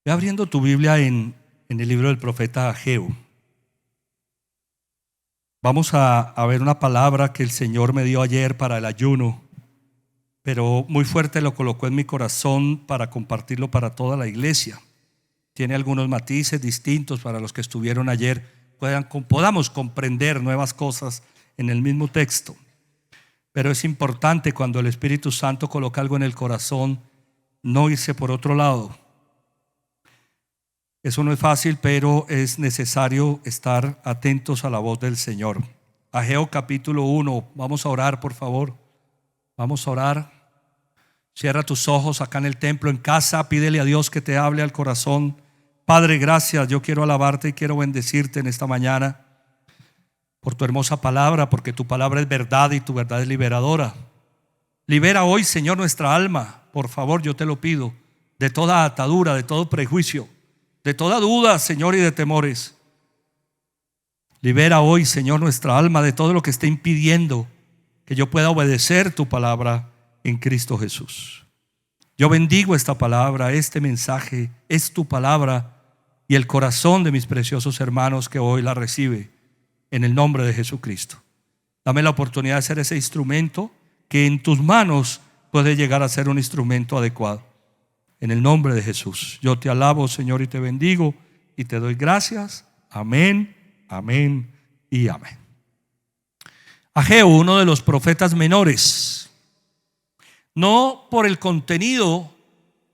Ve abriendo tu Biblia en el libro del profeta Ageo. Vamos a ver una palabra que el Señor me dio ayer para el ayuno, pero muy fuerte lo colocó en mi corazón para compartirlo para toda la iglesia. Tiene algunos matices distintos para los que estuvieron ayer, podamos comprender nuevas cosas en el mismo texto. Pero es importante cuando el Espíritu Santo coloca algo en el corazón, no irse por otro lado. Eso no es fácil, pero es necesario estar atentos a la voz del Señor. Ageo capítulo 1, vamos a orar, por favor. Vamos a orar. Cierra tus ojos acá en el templo, en casa, pídele a Dios que te hable al corazón. Padre, gracias, yo quiero alabarte y quiero bendecirte en esta mañana por tu hermosa palabra, porque tu palabra es verdad y tu verdad es liberadora. Libera hoy, Señor, nuestra alma, por favor, yo te lo pido, de toda atadura, de todo prejuicio, de toda duda, Señor, y de temores. Libera hoy, Señor, nuestra alma de todo lo que esté impidiendo que yo pueda obedecer tu palabra en Cristo Jesús. Yo bendigo esta palabra, este mensaje es tu palabra y el corazón de mis preciosos hermanos que hoy la recibe en el nombre de Jesucristo. Dame la oportunidad de ser ese instrumento que en tus manos puede llegar a ser un instrumento adecuado. En el nombre de Jesús, yo te alabo, Señor, y te bendigo y te doy gracias. Amén, amén y amén. Ageo, uno de los profetas menores, no por el contenido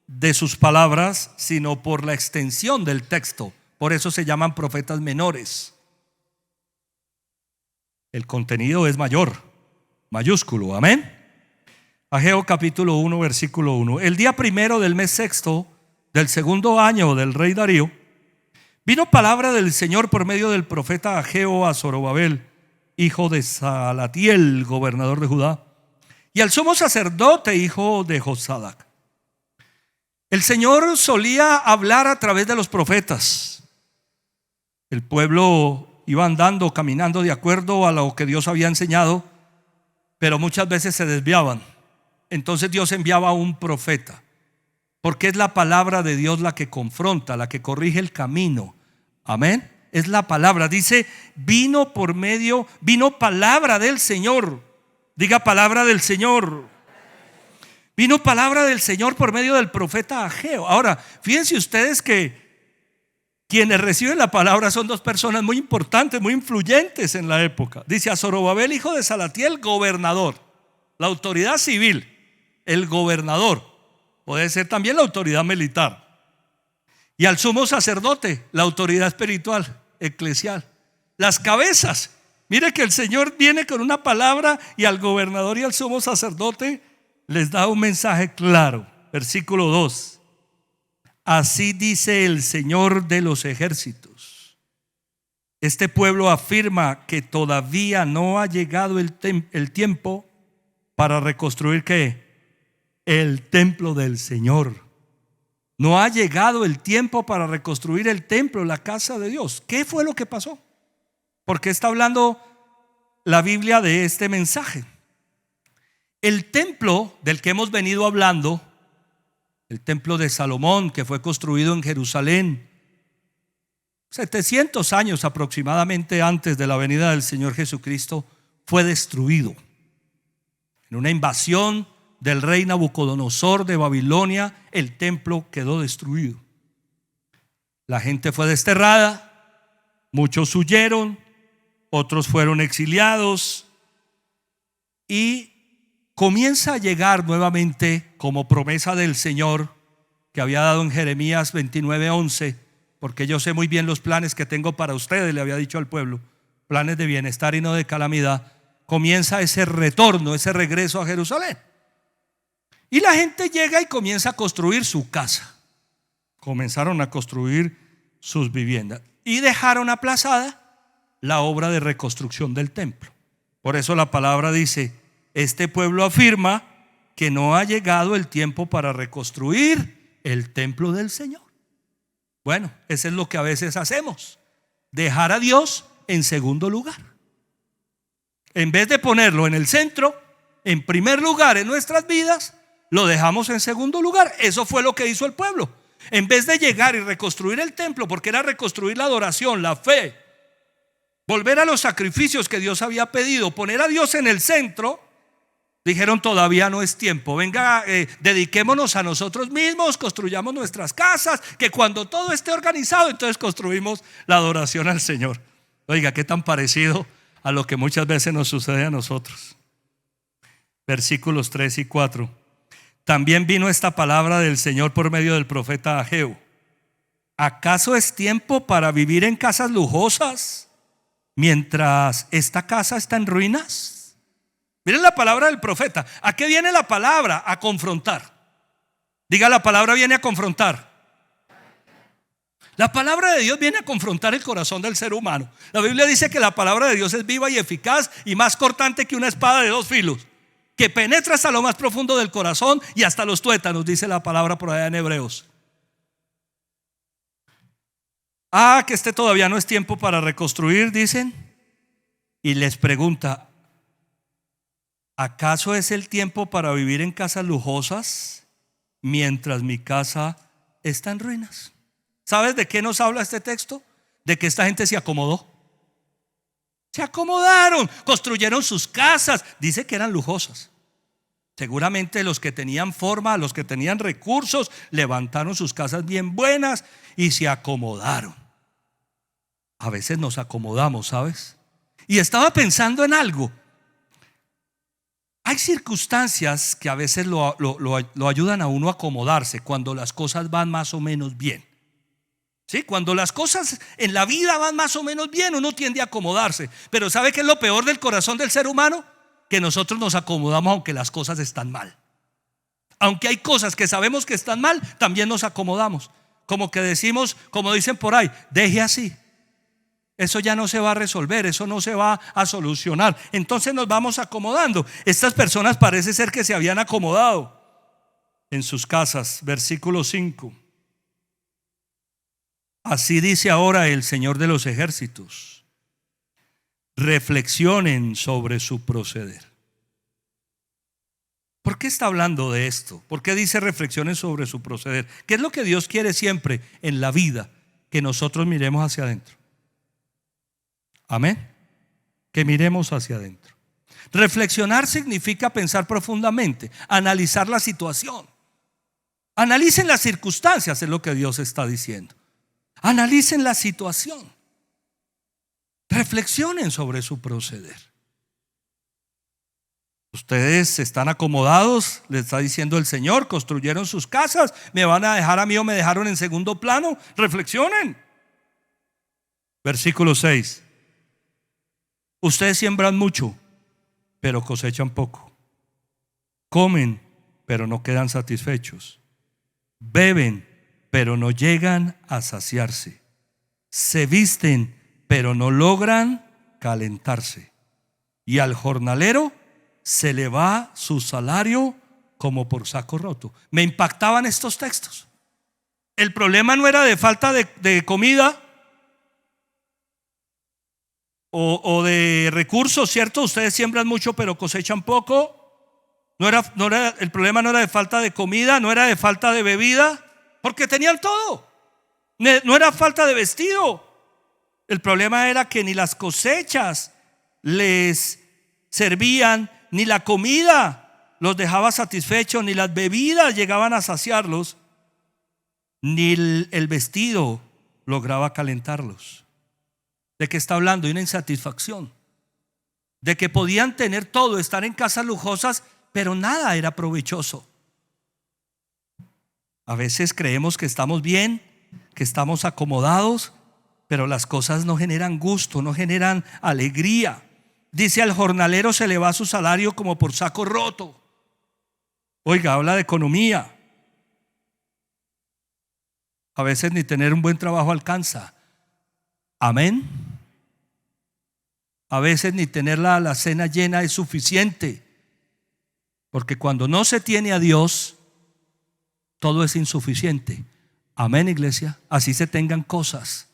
de sus palabras, sino por la extensión del texto. Por eso se llaman profetas menores. El contenido es mayor, mayúsculo, amén. Ageo capítulo 1, versículo 1. El día primero del mes sexto del segundo año del rey Darío, vino palabra del Señor por medio del profeta Ageo a Zorobabel, hijo de Salatiel, gobernador de Judá, y al sumo sacerdote, hijo de Josadac. El Señor solía hablar a través de los profetas. El pueblo iba andando, caminando de acuerdo a lo que Dios había enseñado, pero muchas veces se desviaban. Entonces Dios enviaba a un profeta, porque es la palabra de Dios la que confronta, la que corrige el camino. Amén. Es la palabra. Dice, vino palabra del Señor. Diga, palabra del Señor. Vino palabra del Señor por medio del profeta Ageo. Ahora, fíjense ustedes que quienes reciben la palabra son dos personas muy importantes, muy influyentes en la época. Dice, a Zorobabel, hijo de Salatiel, gobernador, la autoridad civil, el gobernador, puede ser también la autoridad militar. Y al sumo sacerdote, la autoridad espiritual, eclesial, las cabezas. Mire que el Señor viene con una palabra y al gobernador y al sumo sacerdote les da un mensaje claro. Versículo 2. Así dice el Señor de los ejércitos: este pueblo afirma que todavía no ha llegado el tiempo para reconstruir ¿qué? El templo del Señor. No ha llegado el tiempo para reconstruir el templo, la casa de Dios. ¿Qué fue lo que pasó? ¿Por qué está hablando la Biblia de este mensaje? El templo del que hemos venido hablando, el templo de Salomón, que fue construido en Jerusalén 700 años aproximadamente antes de la venida del Señor Jesucristo, fue destruido en una invasión del rey Nabucodonosor de Babilonia. El templo quedó destruido. La gente fue desterrada, muchos huyeron, otros fueron exiliados, y comienza a llegar nuevamente, como promesa del Señor que había dado en Jeremías 29:11, porque yo sé muy bien los planes que tengo para ustedes, le había dicho al pueblo, planes de bienestar y no de calamidad. Comienza ese retorno, ese regreso a Jerusalén. Y la gente llega y comienza a construir su casa. Comenzaron a construir sus viviendas y dejaron aplazada la obra de reconstrucción del templo. Por eso la palabra dice, este pueblo afirma que no ha llegado el tiempo para reconstruir el templo del Señor. Bueno, eso es lo que a veces hacemos, dejar a Dios en segundo lugar. En vez de ponerlo en el centro, en primer lugar en nuestras vidas, lo dejamos en segundo lugar. Eso fue lo que hizo el pueblo. En vez de llegar y reconstruir el templo, porque era reconstruir la adoración, la fe, volver a los sacrificios que Dios había pedido, poner a Dios en el centro, dijeron: todavía no es tiempo. Venga, dediquémonos a nosotros mismos, construyamos nuestras casas, que cuando todo esté organizado, entonces construimos la adoración al Señor. Oiga, qué tan parecido a lo que muchas veces nos sucede a nosotros. Versículos 3 y 4. También vino esta palabra del Señor por medio del profeta Ageo: ¿acaso es tiempo para vivir en casas lujosas mientras esta casa está en ruinas? Miren la palabra del profeta. ¿A qué viene la palabra? A confrontar. Diga: la palabra viene a confrontar. La palabra de Dios viene a confrontar el corazón del ser humano. La Biblia dice que la palabra de Dios es viva y eficaz y más cortante que una espada de dos filos, que penetra hasta lo más profundo del corazón y hasta los tuétanos, dice la palabra por allá en Hebreos. Que este todavía no es tiempo para reconstruir, dicen. Y les pregunta: ¿acaso es el tiempo para vivir en casas lujosas mientras mi casa está en ruinas? ¿Sabes de qué nos habla este texto? De que esta gente se acomodó. Se acomodaron, construyeron sus casas. Dice que eran lujosas. Seguramente los que tenían forma, los que tenían recursos, levantaron sus casas bien buenas y se acomodaron. A veces nos acomodamos, ¿sabes? Y estaba pensando en algo. Hay circunstancias que a veces lo ayudan a uno a acomodarse cuando las cosas van más o menos bien. ¿Sí? Cuando las cosas en la vida van más o menos bien, uno tiende a acomodarse. Pero ¿sabe qué es lo peor del corazón del ser humano? Que nosotros nos acomodamos aunque las cosas están mal. Aunque hay cosas que sabemos que están mal, también nos acomodamos. Como que decimos, como dicen por ahí: deje así. Eso ya no se va a resolver, eso no se va a solucionar. Entonces nos vamos acomodando. Estas personas parece ser que se habían acomodado en sus casas. Versículo 5. Así dice ahora el Señor de los ejércitos: reflexionen sobre su proceder. ¿Por qué está hablando de esto? ¿Por qué dice reflexionen sobre su proceder? ¿Qué es lo que Dios quiere siempre en la vida? Que nosotros miremos hacia adentro. Amén. Que miremos hacia adentro. Reflexionar significa pensar profundamente, analizar la situación. Analicen las circunstancias, es lo que Dios está diciendo. Analicen la situación. Reflexionen sobre su proceder. Ustedes están acomodados, le está diciendo el Señor, construyeron sus casas, ¿me van a dejar a mí o me dejaron en segundo plano? Reflexionen. Versículo 6. Ustedes siembran mucho, pero cosechan poco. Comen, pero no quedan satisfechos. Beben, pero no llegan a saciarse. Se visten, pero no logran calentarse. Y al jornalero se le va su salario como por saco roto. Me impactaban estos textos. El problema no era de falta de comida o de recursos, ¿cierto? Ustedes siembran mucho pero cosechan poco. El problema no era de falta de comida, no era de falta de bebida, porque tenían todo. No era falta de vestido. El problema era que ni las cosechas les servían, ni la comida los dejaba satisfechos, ni las bebidas llegaban a saciarlos, ni el vestido lograba calentarlos. ¿De qué está hablando? De una insatisfacción. De que podían tener todo, estar en casas lujosas, pero nada era provechoso. A veces creemos que estamos bien, que estamos acomodados, pero las cosas no generan gusto, no generan alegría. Dice: al jornalero se le va su salario como por saco roto. Oiga, habla de economía. A veces ni tener un buen trabajo alcanza. Amén. A veces ni tener la cena llena es suficiente. Porque cuando no se tiene a Dios, todo es insuficiente. Amén, iglesia. Así se tengan cosas.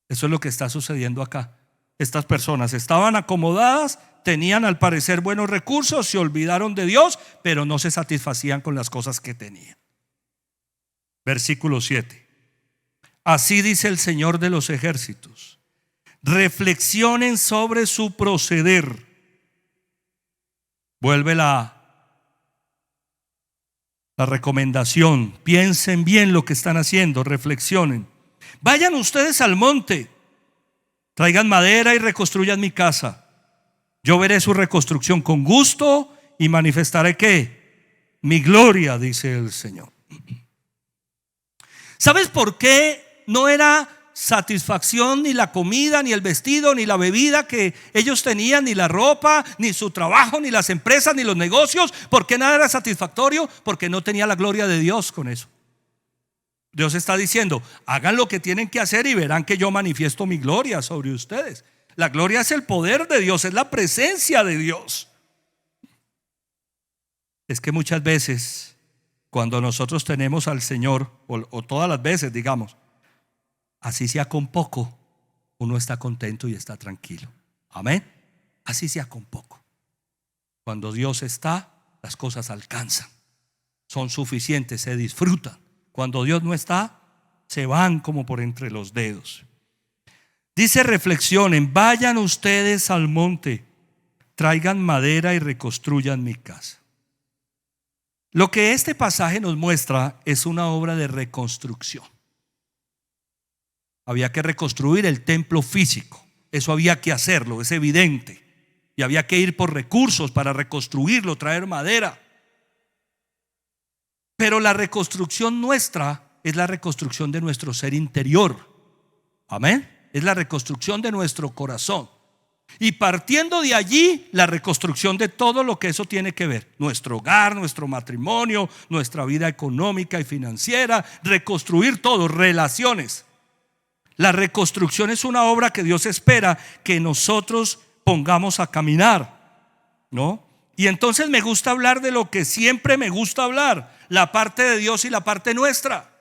Eso es lo que está sucediendo acá. Estas personas estaban acomodadas, tenían al parecer buenos recursos, se olvidaron de Dios, pero no se satisfacían con las cosas que tenían. versículo 7. Así dice el Señor de los ejércitos: reflexionen sobre su proceder. Vuelve la recomendación. Piensen bien lo que están haciendo, reflexionen. Vayan ustedes al monte, traigan madera y reconstruyan mi casa. Yo veré su reconstrucción con gusto y manifestaré ¿qué? Mi gloria, dice el Señor. ¿Sabes por qué no era satisfacción ni la comida, ni el vestido, ni la bebida que ellos tenían, ni la ropa, ni su trabajo, ni las empresas, ni los negocios? ¿Por qué nada era satisfactorio? Porque no tenía la gloria de Dios con eso. Dios está diciendo: hagan lo que tienen que hacer y verán que yo manifiesto mi gloria sobre ustedes. La gloria es el poder de Dios, es la presencia de Dios. Es que muchas veces cuando nosotros tenemos al Señor, o todas las veces, digamos, así sea con poco, uno está contento y está tranquilo. Amén. Así sea con poco. Cuando Dios está, las cosas alcanzan, son suficientes, se disfrutan. Cuando Dios no está, se van como por entre los dedos. Dice: reflexionen, vayan ustedes al monte, traigan madera y reconstruyan mi casa. Lo que este pasaje nos muestra es una obra de reconstrucción. Había que reconstruir el templo físico. Eso había que hacerlo, es evidente. Y había que ir por recursos para reconstruirlo, traer madera. Pero la reconstrucción nuestra es la reconstrucción de nuestro ser interior. Amén. Es la reconstrucción de nuestro corazón. Y partiendo de allí, la reconstrucción de todo lo que eso tiene que ver: nuestro hogar, nuestro matrimonio, nuestra vida económica y financiera, reconstruir todo, relaciones. La reconstrucción es una obra que Dios espera que nosotros pongamos a caminar, ¿no? Y entonces me gusta hablar de lo que siempre me gusta hablar: la parte de Dios y la parte nuestra.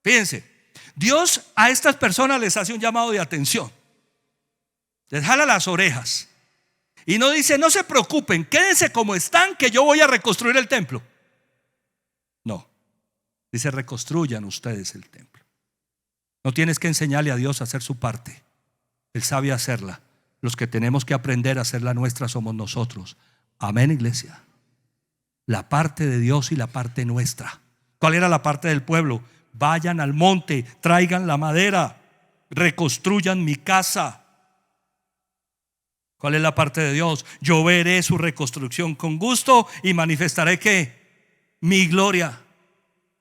Fíjense, Dios a estas personas les hace un llamado de atención, les jala las orejas y no dice: no se preocupen, quédense como están, que yo voy a reconstruir el templo. No, dice: reconstruyan ustedes el templo. No tienes que enseñarle a Dios a hacer su parte, Él sabe hacerla. Los que tenemos que aprender a hacer la nuestra somos nosotros. Amén, iglesia. La parte de Dios y la parte nuestra. ¿Cuál era la parte del pueblo? Vayan al monte, traigan la madera, reconstruyan mi casa. ¿Cuál es la parte de Dios? Yo veré su reconstrucción con gusto y manifestaré ¿qué? Mi gloria.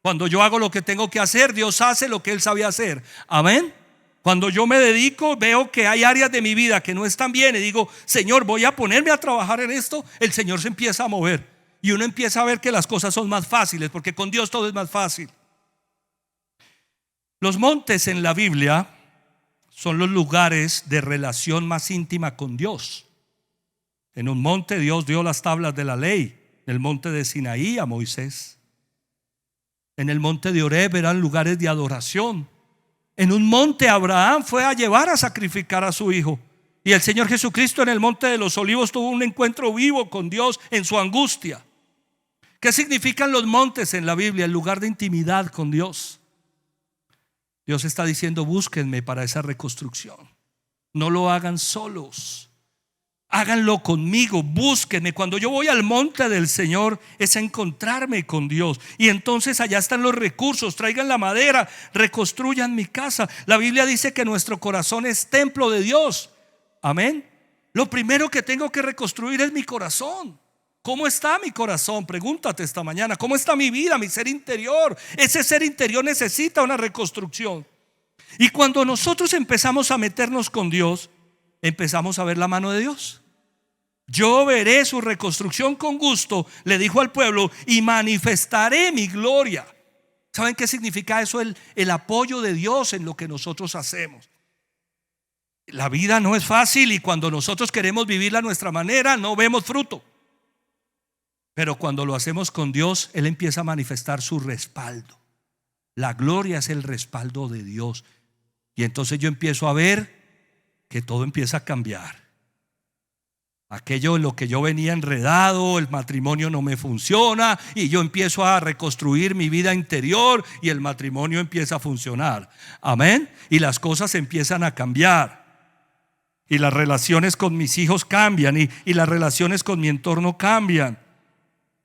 Cuando yo hago lo que tengo que hacer, Dios hace lo que Él sabe hacer. Amén. Cuando yo me dedico, veo que hay áreas de mi vida que no están bien y digo: Señor, voy a ponerme a trabajar en esto. El Señor se empieza a mover y uno empieza a ver que las cosas son más fáciles, porque con Dios todo es más fácil. Los montes en la Biblia son los lugares de relación más íntima con Dios. En un monte Dios dio las tablas de la ley, en el monte de Sinaí a Moisés. En el monte de Horeb eran lugares de adoración. En un monte Abraham fue a llevar a sacrificar a su hijo. Y el Señor Jesucristo en el monte de los Olivos tuvo un encuentro vivo con Dios en su angustia. ¿Qué significan los montes en la Biblia? El lugar de intimidad con Dios. Dios está diciendo: búsquenme para esa reconstrucción. No lo hagan solos, háganlo conmigo, búsquenme. Cuando yo voy al monte del Señor es a encontrarme con Dios. Y entonces allá están los recursos: traigan la madera, reconstruyan mi casa. La Biblia dice que nuestro corazón es templo de Dios. Amén. Lo primero que tengo que reconstruir es mi corazón. ¿Cómo está mi corazón? Pregúntate esta mañana: ¿cómo está mi vida, mi ser interior? Ese ser interior necesita una reconstrucción. Y cuando nosotros empezamos a meternos con Dios, empezamos a ver la mano de Dios. Yo veré su reconstrucción con gusto, le dijo al pueblo, y manifestaré mi gloria. ¿Saben qué significa eso? El apoyo de Dios en lo que nosotros hacemos. La vida no es fácil y cuando nosotros queremos vivirla a nuestra manera no vemos fruto. Pero cuando lo hacemos con Dios, Él empieza a manifestar su respaldo. La gloria es el respaldo de Dios. Y entonces yo empiezo a ver que todo empieza a cambiar. Aquello en lo que yo venía enredado, el matrimonio no me funciona y yo empiezo a reconstruir mi vida interior y el matrimonio empieza a funcionar. Amén. Y las cosas empiezan a cambiar. Y las relaciones con mis hijos cambian y las relaciones con mi entorno cambian.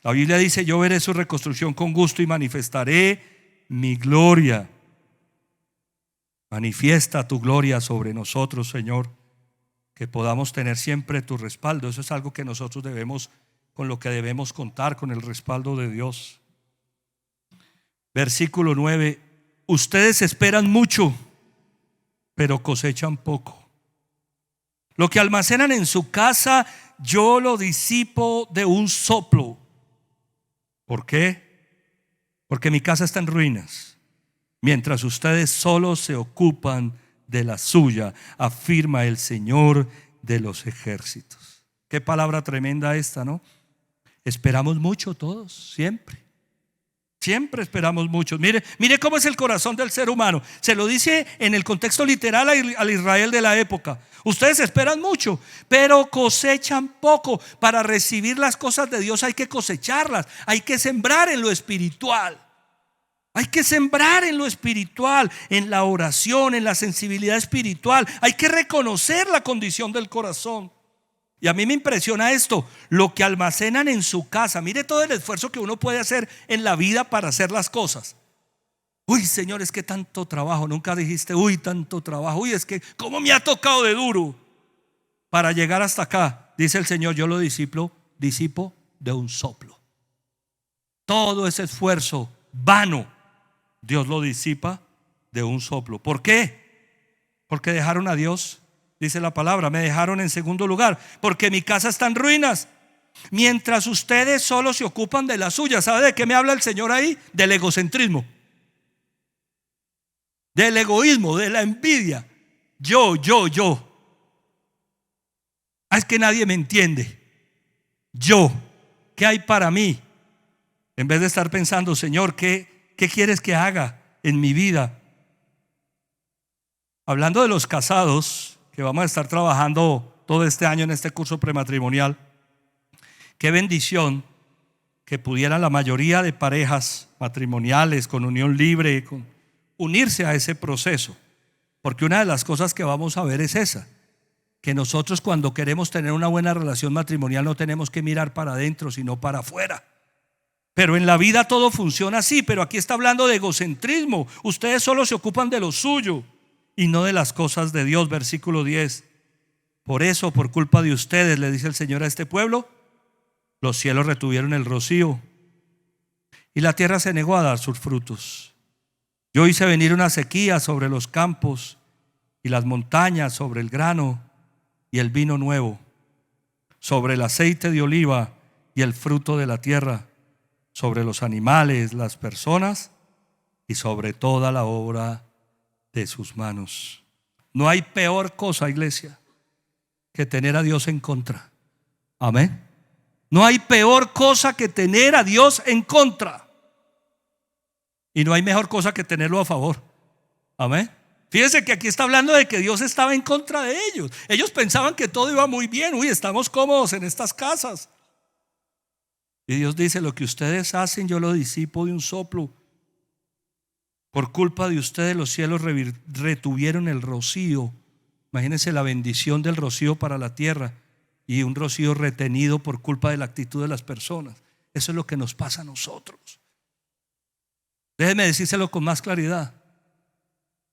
La Biblia dice: yo veré su reconstrucción con gusto y manifestaré mi gloria. Manifiesta tu gloria sobre nosotros, Señor. Que podamos tener siempre tu respaldo. Eso es algo que nosotros debemos, con lo que debemos contar, con el respaldo de Dios. Versículo 9: ustedes esperan mucho, pero cosechan poco. Lo que almacenan en su casa, yo lo disipo de un soplo. ¿Por qué? Porque mi casa está en ruinas, mientras ustedes solo se ocupan de la suya, afirma el Señor de los ejércitos. Qué palabra tremenda esta, ¿no? Esperamos mucho todos, siempre esperamos mucho. Mire cómo es el corazón del ser humano. Se lo dice en el contexto literal al Israel de la época. Ustedes esperan mucho, pero cosechan poco. Para recibir las cosas de Dios hay que cosecharlas, hay que sembrar en lo espiritual. Hay que sembrar en lo espiritual, en la oración, en la sensibilidad espiritual. Hay que reconocer la condición del corazón. Y a mí me impresiona esto: lo que almacenan en su casa. Mire todo el esfuerzo que uno puede hacer en la vida para hacer las cosas. Uy, Señor, es que tanto trabajo. Nunca dijiste: uy, tanto trabajo. Uy, es que cómo me ha tocado de duro para llegar hasta acá. Dice el Señor: yo lo disipo de un soplo. Todo ese esfuerzo vano, Dios lo disipa de un soplo. ¿Por qué? Porque dejaron a Dios. Dice la palabra: me dejaron en segundo lugar, porque mi casa está en ruinas, mientras ustedes solo se ocupan de la suya. ¿Sabe de qué me habla el Señor ahí? Del egocentrismo, del egoísmo, de la envidia. Yo. Es que nadie me entiende. Yo, ¿qué hay para mí? En vez de estar pensando: Señor, ¿qué quieres que haga en mi vida? Hablando de los casados, que vamos a estar trabajando todo este año en este curso prematrimonial, qué bendición que pudieran la mayoría de parejas matrimoniales con unión libre unirse a ese proceso. Porque una de las cosas que vamos a ver es esa: que nosotros, cuando queremos tener una buena relación matrimonial, no tenemos que mirar para adentro, sino para afuera. Pero en la vida todo funciona así. Pero aquí está hablando de egocentrismo. Ustedes solo se ocupan de lo suyo y no de las cosas de Dios. Versículo 10: por eso, por culpa de ustedes, le dice el Señor a este pueblo, los cielos retuvieron el rocío y la tierra se negó a dar sus frutos. Yo hice venir una sequía sobre los campos y las montañas, sobre el grano y el vino nuevo, sobre el aceite de oliva y el fruto de la tierra, sobre los animales, las personas y sobre toda la obra de sus manos. No hay peor cosa, iglesia, que tener a Dios en contra. Amén. No hay peor cosa que tener a Dios en contra. Y no hay mejor cosa que tenerlo a favor. Amén. Fíjense que aquí está hablando de que Dios estaba en contra de ellos. Ellos pensaban que todo iba muy bien. Uy, estamos cómodos en estas casas. Y Dios dice: lo que ustedes hacen, yo lo disipo de un soplo. Por culpa de ustedes los cielos retuvieron el rocío. Imagínense la bendición del rocío para la tierra, y un rocío retenido por culpa de la actitud de las personas. Eso es lo que nos pasa a nosotros. Déjenme decírselo con más claridad: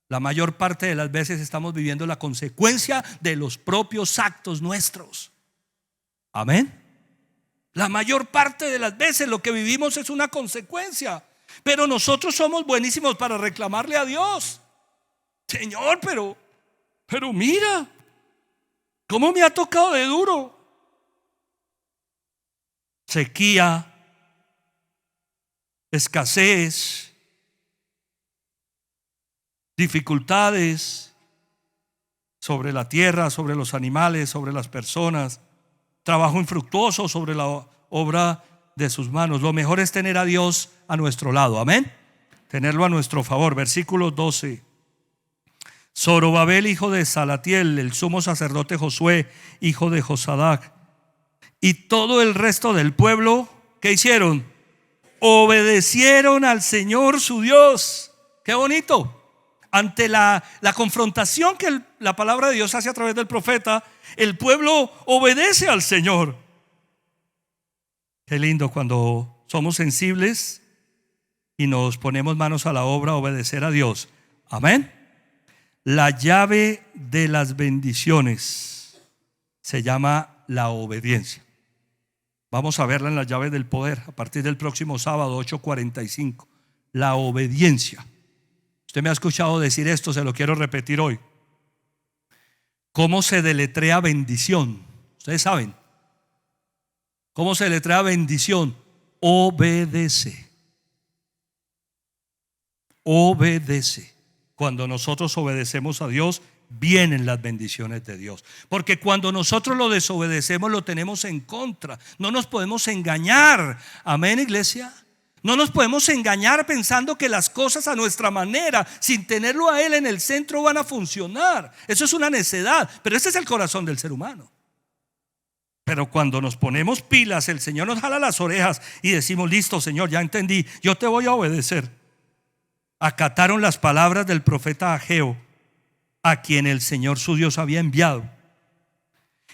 la mayor parte de las veces estamos viviendo la consecuencia de los propios actos nuestros. Amén. La mayor parte de las veces lo que vivimos es una consecuencia. Pero nosotros somos buenísimos para reclamarle a Dios: Señor, pero mira cómo me ha tocado de duro. Sequía, escasez, dificultades sobre la tierra, sobre los animales, sobre las personas, trabajo infructuoso sobre la obra de sus manos. Lo mejor es tener a Dios a nuestro lado. Amén. Tenerlo a nuestro favor. Versículo 12: Zorobabel, hijo de Salatiel, el sumo sacerdote Josué, hijo de Josadac, Y todo el resto del pueblo, ¿qué hicieron? Obedecieron al Señor su Dios. Qué bonito. Ante la confrontación que la palabra de Dios hace a través del profeta, el pueblo obedece al Señor. Qué lindo cuando somos sensibles y nos ponemos manos a la obra a obedecer a Dios. Amén. La llave de las bendiciones se llama la obediencia. Vamos a verla en la llave del poder a partir del próximo sábado 8:45. La obediencia. Usted me ha escuchado decir esto, se lo quiero repetir hoy. ¿Cómo se deletrea bendición? Ustedes saben. ¿Cómo se deletrea bendición? Obedece. Obedece. Cuando nosotros obedecemos a Dios, vienen las bendiciones de Dios. Porque cuando nosotros lo desobedecemos, lo tenemos en contra. No nos podemos engañar. Amén, iglesia. No nos podemos engañar pensando que las cosas a nuestra manera, sin tenerlo a Él en el centro, van a funcionar. Eso es una necedad, pero ese es el corazón del ser humano. Pero cuando nos ponemos pilas, el Señor nos jala las orejas y decimos: listo, Señor, ya entendí, yo te voy a obedecer. Acataron las palabras del profeta Ageo, a quien el Señor su Dios había enviado.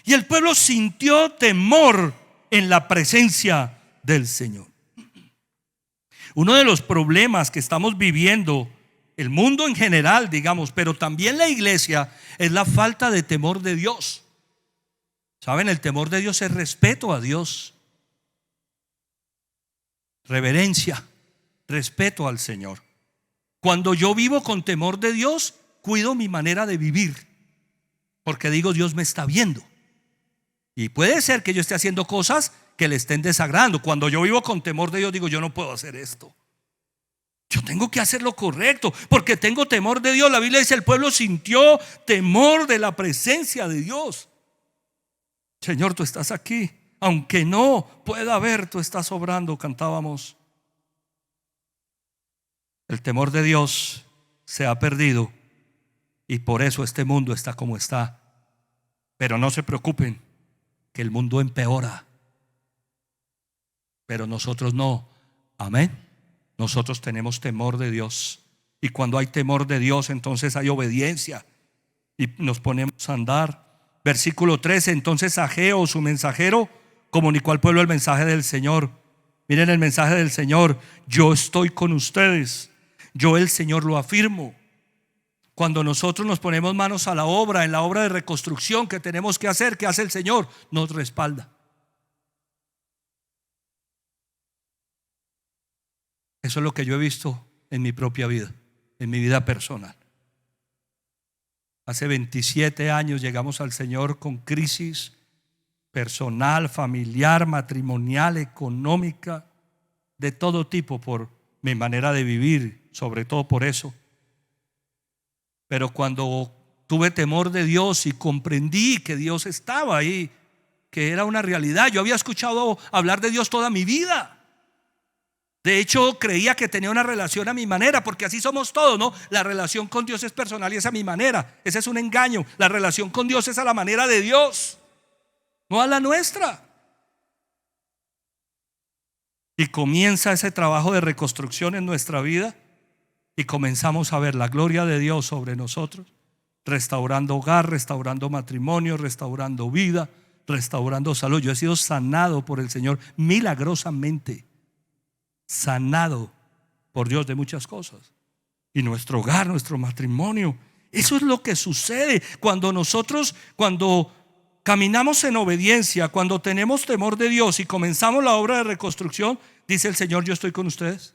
Y el pueblo sintió temor en la presencia del Señor. Uno de los problemas que estamos viviendo, el mundo en general, digamos, pero también la iglesia, es la falta de temor de Dios. ¿Saben? El temor de Dios es respeto a Dios, reverencia, respeto al Señor. Cuando yo vivo con temor de Dios, cuido mi manera de vivir, porque digo: Dios me está viendo. Y puede ser que yo esté haciendo cosas que le estén desagradando. Cuando yo vivo con temor de Dios, digo: yo no puedo hacer esto. Yo tengo que hacer lo correcto, porque tengo temor de Dios. La Biblia dice: el pueblo sintió temor de la presencia de Dios. Señor, tú estás aquí. Aunque no pueda ver, tú estás obrando, cantábamos. El temor de Dios se ha perdido y por eso este mundo está como está. Pero no se preocupen, que el mundo empeora, pero nosotros no. Amén. Nosotros tenemos temor de Dios, y cuando hay temor de Dios, entonces hay obediencia y nos ponemos a andar. Versículo 13: entonces Ageo, su mensajero, comunicó al pueblo el mensaje del Señor. Miren el mensaje del Señor: yo estoy con ustedes, yo el Señor lo afirmo. Cuando nosotros nos ponemos manos a la obra, en la obra de reconstrucción que tenemos que hacer, ¿qué hace el Señor? Nos respalda. Eso es lo que yo he visto en mi propia vida, en mi vida personal. Hace 27 años llegamos al Señor con crisis personal, familiar, matrimonial, económica, de todo tipo, por mi manera de vivir, sobre todo por eso. Pero cuando tuve temor de Dios y comprendí que Dios estaba ahí, que era una realidad. Yo había escuchado hablar de Dios toda mi vida. De hecho, creía que tenía una relación a mi manera, porque así somos todos, ¿no? La relación con Dios es personal y es a mi manera. Ese es un engaño. La relación con Dios es a la manera de Dios, no a la nuestra. Y comienza ese trabajo de reconstrucción en nuestra vida, y comenzamos a ver la gloria de Dios sobre nosotros, restaurando hogar, restaurando matrimonio, restaurando vida, restaurando salud. Yo he sido sanado por el Señor milagrosamente, sanado por Dios de muchas cosas. Y nuestro hogar, nuestro matrimonio, eso es lo que sucede cuando nosotros, cuando caminamos en obediencia, cuando tenemos temor de Dios y comenzamos la obra de reconstrucción. Dice el Señor: yo estoy con ustedes.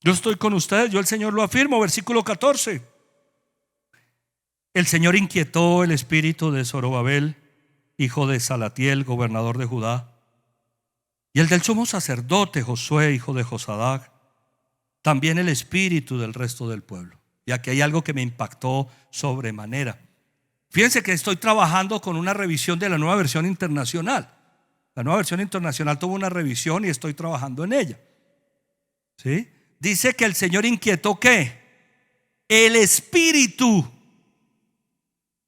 Yo estoy con ustedes, yo el Señor lo afirmo. Versículo 14: el Señor inquietó el espíritu de Zorobabel, hijo de Salatiel, gobernador de Judá, y el del sumo sacerdote Josué, hijo de Josadac, también el espíritu del resto del pueblo. Y aquí hay algo que me impactó sobremanera. Fíjense que estoy trabajando con una revisión de la Nueva Versión Internacional. La Nueva Versión Internacional tuvo una revisión y estoy trabajando en ella. ¿Sí? Dice que el Señor inquietó ¿qué? El espíritu.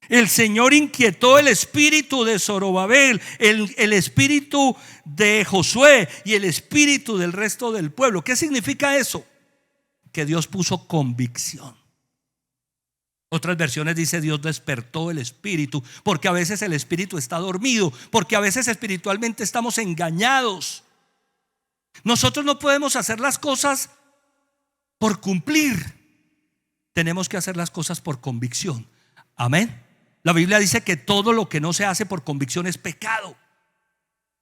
El Señor inquietó el espíritu de Zorobabel, el espíritu de Josué y el espíritu del resto del pueblo. ¿Qué significa eso? Que Dios puso convicción. Otras versiones dice Dios despertó el espíritu, porque a veces el espíritu está dormido, porque a veces espiritualmente estamos engañados. Nosotros no podemos hacer las cosas por cumplir, tenemos que hacer las cosas por convicción. Amén. La Biblia dice que todo lo que no se hace por convicción es pecado.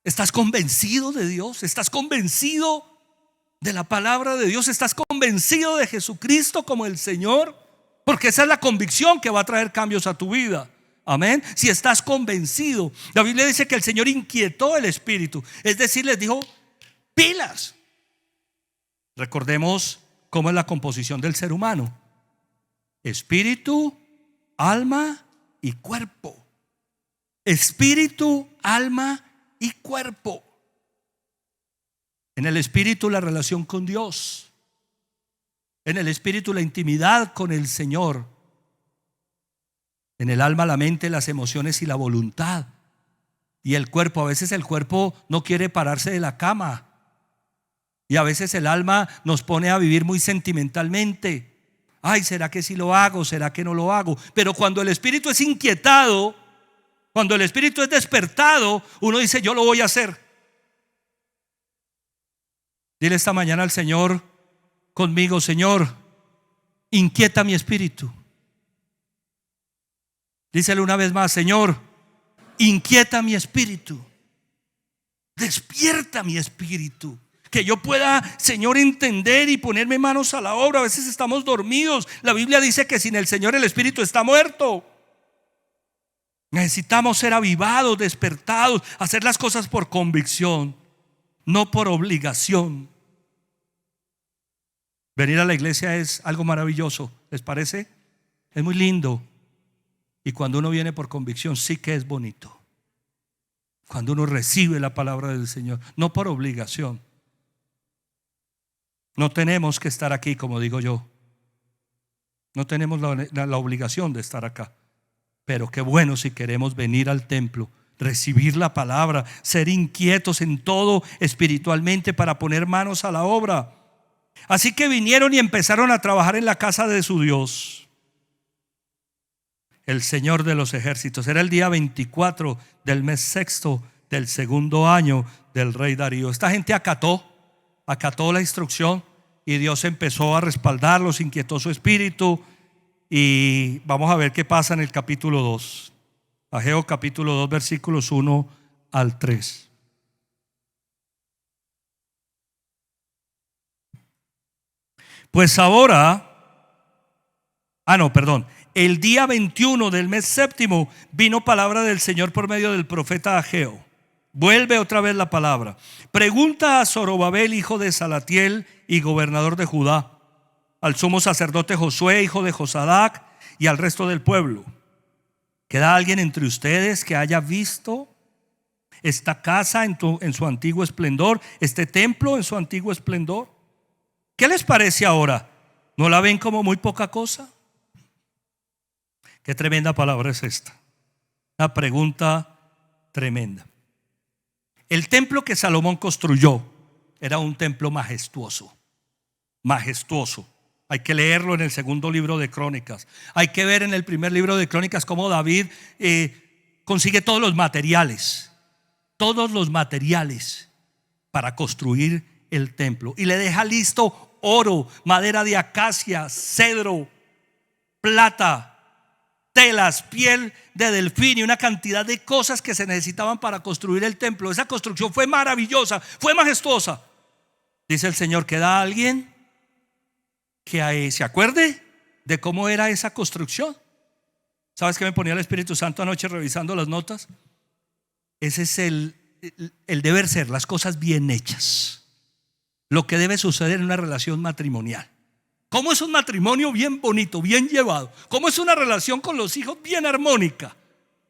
¿Estás convencido de Dios? ¿Estás convencido de la palabra de Dios? ¿Estás convencido de Jesucristo como el Señor? Porque esa es la convicción que va a traer cambios a tu vida. Amén. Si estás convencido, la Biblia dice que el Señor inquietó el espíritu, es decir, les dijo: pilas. Recordemos cómo es la composición del ser humano: espíritu, alma y cuerpo. Espíritu, alma y cuerpo. En el espíritu la relación con Dios, en el espíritu la intimidad con el Señor, en el alma la mente, las emociones y la voluntad. Y el cuerpo, a veces el cuerpo no quiere pararse de la cama, y a veces el alma nos pone a vivir muy sentimentalmente. Ay, ¿será que sí lo hago? ¿Será que no lo hago? Pero cuando el espíritu es inquietado, cuando el espíritu es despertado, uno dice: yo lo voy a hacer. Dile esta mañana al Señor conmigo: Señor, inquieta mi espíritu. Díselo una vez más: Señor, inquieta mi espíritu, despierta mi espíritu, que yo pueda, Señor, entender y ponerme manos a la obra. A veces estamos dormidos. La Biblia dice que sin el Señor el espíritu está muerto. Necesitamos ser avivados, despertados, hacer las cosas por convicción, no por obligación. Venir a la iglesia es algo maravilloso, ¿les parece? Es muy lindo. Y cuando uno viene por convicción, sí que es bonito. Cuando uno recibe la palabra del Señor, no por obligación. No tenemos que estar aquí, como digo yo. No tenemos la obligación de estar acá. Pero qué bueno si queremos venir al templo, recibir la palabra, ser inquietos en todo espiritualmente para poner manos a la obra. Así que vinieron y empezaron a trabajar en la casa de su Dios, el Señor de los ejércitos. Era el día 24 del mes sexto del segundo año del rey Darío. Esta gente acató la instrucción y Dios empezó a respaldarlos, inquietó su espíritu. Y vamos a ver qué pasa en el capítulo 2. Ageo capítulo 2 versículos 1 al 3. Pues ahora, el día 21 del mes séptimo vino palabra del Señor por medio del profeta Ageo. Vuelve otra vez la palabra. Pregunta a Zorobabel, hijo de Salatiel y gobernador de Judá, al sumo sacerdote Josué, hijo de Josadac, y al resto del pueblo: ¿queda alguien entre ustedes que haya visto esta casa en su antiguo esplendor, este templo en su antiguo esplendor? ¿Qué les parece ahora? ¿No la ven como muy poca cosa? Qué tremenda palabra es esta. Una pregunta tremenda. El templo que Salomón construyó era un templo majestuoso. Majestuoso. Hay que leerlo en el segundo libro de Crónicas. Hay que ver en el primer libro de Crónicas cómo David consigue todos los materiales para construir el templo. Y le deja listo oro, madera de acacia, cedro, plata, telas, piel de delfín y una cantidad de cosas que se necesitaban para construir el templo. Esa construcción fue maravillosa, fue majestuosa. Dice el Señor: ¿queda alguien que se acuerde de cómo era esa construcción? ¿Sabes qué me ponía el Espíritu Santo anoche revisando las notas? Ese es el deber ser, las cosas bien hechas, lo que debe suceder en una relación matrimonial. ¿Cómo es un matrimonio bien bonito, bien llevado? ¿Cómo es una relación con los hijos bien armónica?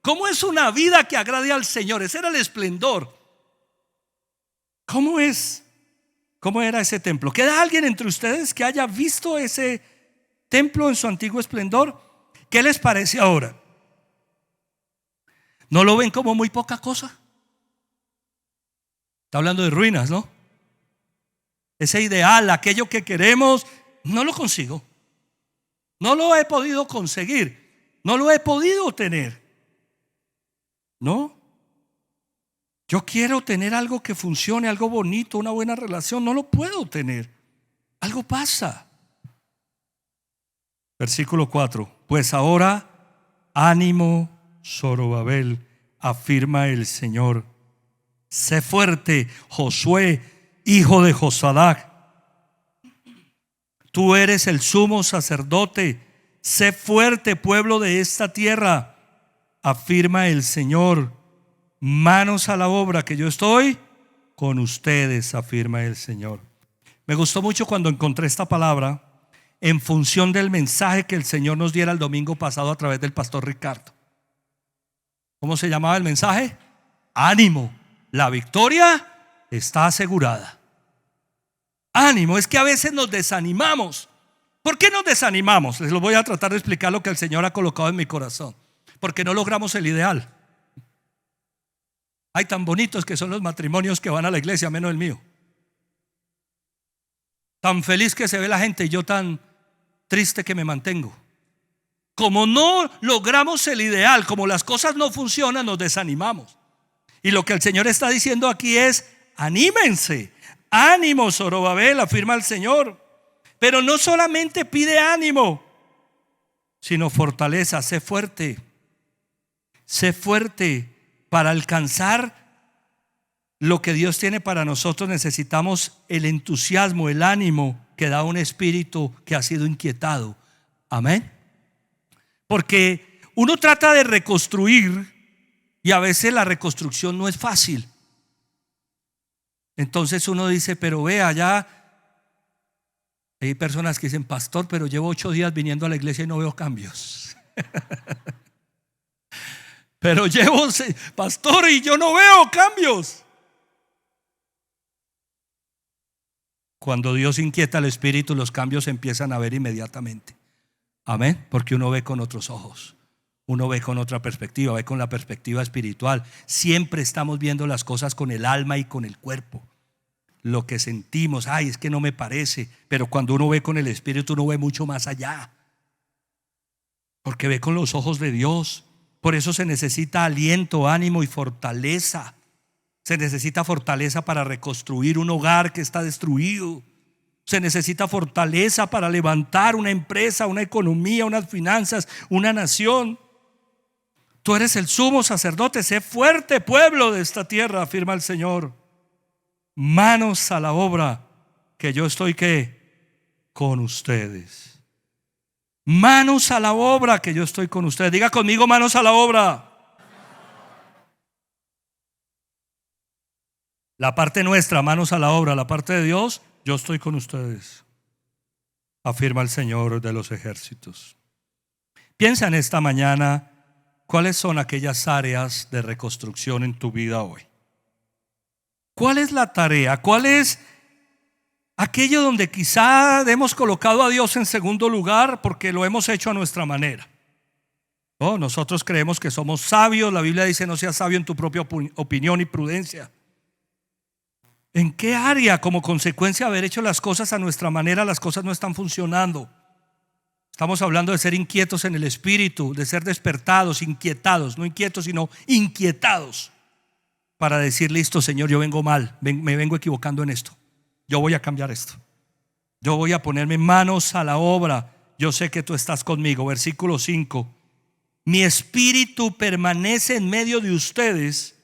¿Cómo es una vida que agrade al Señor? Ese era el esplendor. ¿Cómo era ese templo? ¿Queda alguien entre ustedes que haya visto ese templo en su antiguo esplendor? ¿Qué les parece ahora? ¿No lo ven como muy poca cosa? Está hablando de ruinas, ¿no? Ese ideal, aquello que queremos, no lo consigo. No lo he podido conseguir. No lo he podido tener. ¿No? Yo quiero tener algo que funcione, algo bonito, una buena relación. No lo puedo tener. Algo pasa. Versículo 4. Pues ahora, ánimo, Zorobabel, afirma el Señor. Sé fuerte, Josué, hijo de Josadac. Tú eres el sumo sacerdote. Sé fuerte, pueblo de esta tierra, afirma el Señor. Manos a la obra, que yo estoy con ustedes, afirma el Señor. Me gustó mucho cuando encontré esta palabra en función del mensaje que el Señor nos diera el domingo pasado a través del pastor Ricardo. ¿Cómo se llamaba el mensaje? Ánimo, la victoria está asegurada. Ánimo, es que a veces nos desanimamos. ¿Por qué nos desanimamos? Les lo voy a tratar de explicar lo que el Señor ha colocado en mi corazón. Porque no logramos el ideal. Ay, tan bonitos que son los matrimonios que van a la iglesia, menos el mío. Tan feliz que se ve la gente y yo tan triste que me mantengo. Como no logramos el ideal, como las cosas no funcionan, nos desanimamos. Y lo que el Señor está diciendo aquí es: anímense, ánimo, Zorobabel, afirma el Señor. Pero no solamente pide ánimo, sino fortaleza. Sé fuerte para alcanzar lo que Dios tiene para nosotros. Necesitamos el entusiasmo, el ánimo que da un espíritu que ha sido inquietado. Amén. Porque uno trata de reconstruir y a veces la reconstrucción no es fácil. Entonces uno dice: pero vea, ya hay personas que dicen: pastor, pero llevo 8 días viniendo a la iglesia y no veo cambios. Pero llevo, pastor, y yo no veo cambios. Cuando Dios inquieta al espíritu, los cambios se empiezan a ver inmediatamente. Amén. Porque uno ve con otros ojos, uno ve con otra perspectiva, ve con la perspectiva espiritual. Siempre estamos viendo las cosas con el alma y con el cuerpo. Lo que sentimos, ay, es que no me parece. Pero cuando uno ve con el espíritu, uno ve mucho más allá, porque ve con los ojos de Dios. Por eso se necesita aliento, ánimo y fortaleza. Se necesita fortaleza para reconstruir un hogar que está destruido. Se necesita fortaleza para levantar una empresa, una economía, unas finanzas, una nación. Tú eres el sumo sacerdote. Sé fuerte, pueblo de esta tierra, afirma el Señor. Manos a la obra, que yo estoy con ustedes. Manos a la obra, que yo estoy con ustedes. Diga conmigo: manos a la obra. La parte nuestra, manos a la obra. La parte de Dios, yo estoy con ustedes, afirma el Señor de los ejércitos. Piensa en esta mañana: ¿cuáles son aquellas áreas de reconstrucción en tu vida hoy? ¿Cuál es la tarea? ¿Cuál es aquello donde quizá hemos colocado a Dios en segundo lugar porque lo hemos hecho a nuestra manera? Oh, nosotros creemos que somos sabios. La Biblia dice: no seas sabio en tu propia opinión y prudencia. ¿En qué área, como consecuencia de haber hecho las cosas a nuestra manera, las cosas no están funcionando? Estamos hablando de ser inquietos en el espíritu, de ser despertados, inquietados, no inquietos sino inquietados, para decir: listo, Señor, yo vengo mal, me vengo equivocando en esto. Yo voy a cambiar esto. Yo voy a ponerme manos a la obra. Yo sé que tú estás conmigo. Versículo 5. Mi espíritu permanece en medio de ustedes,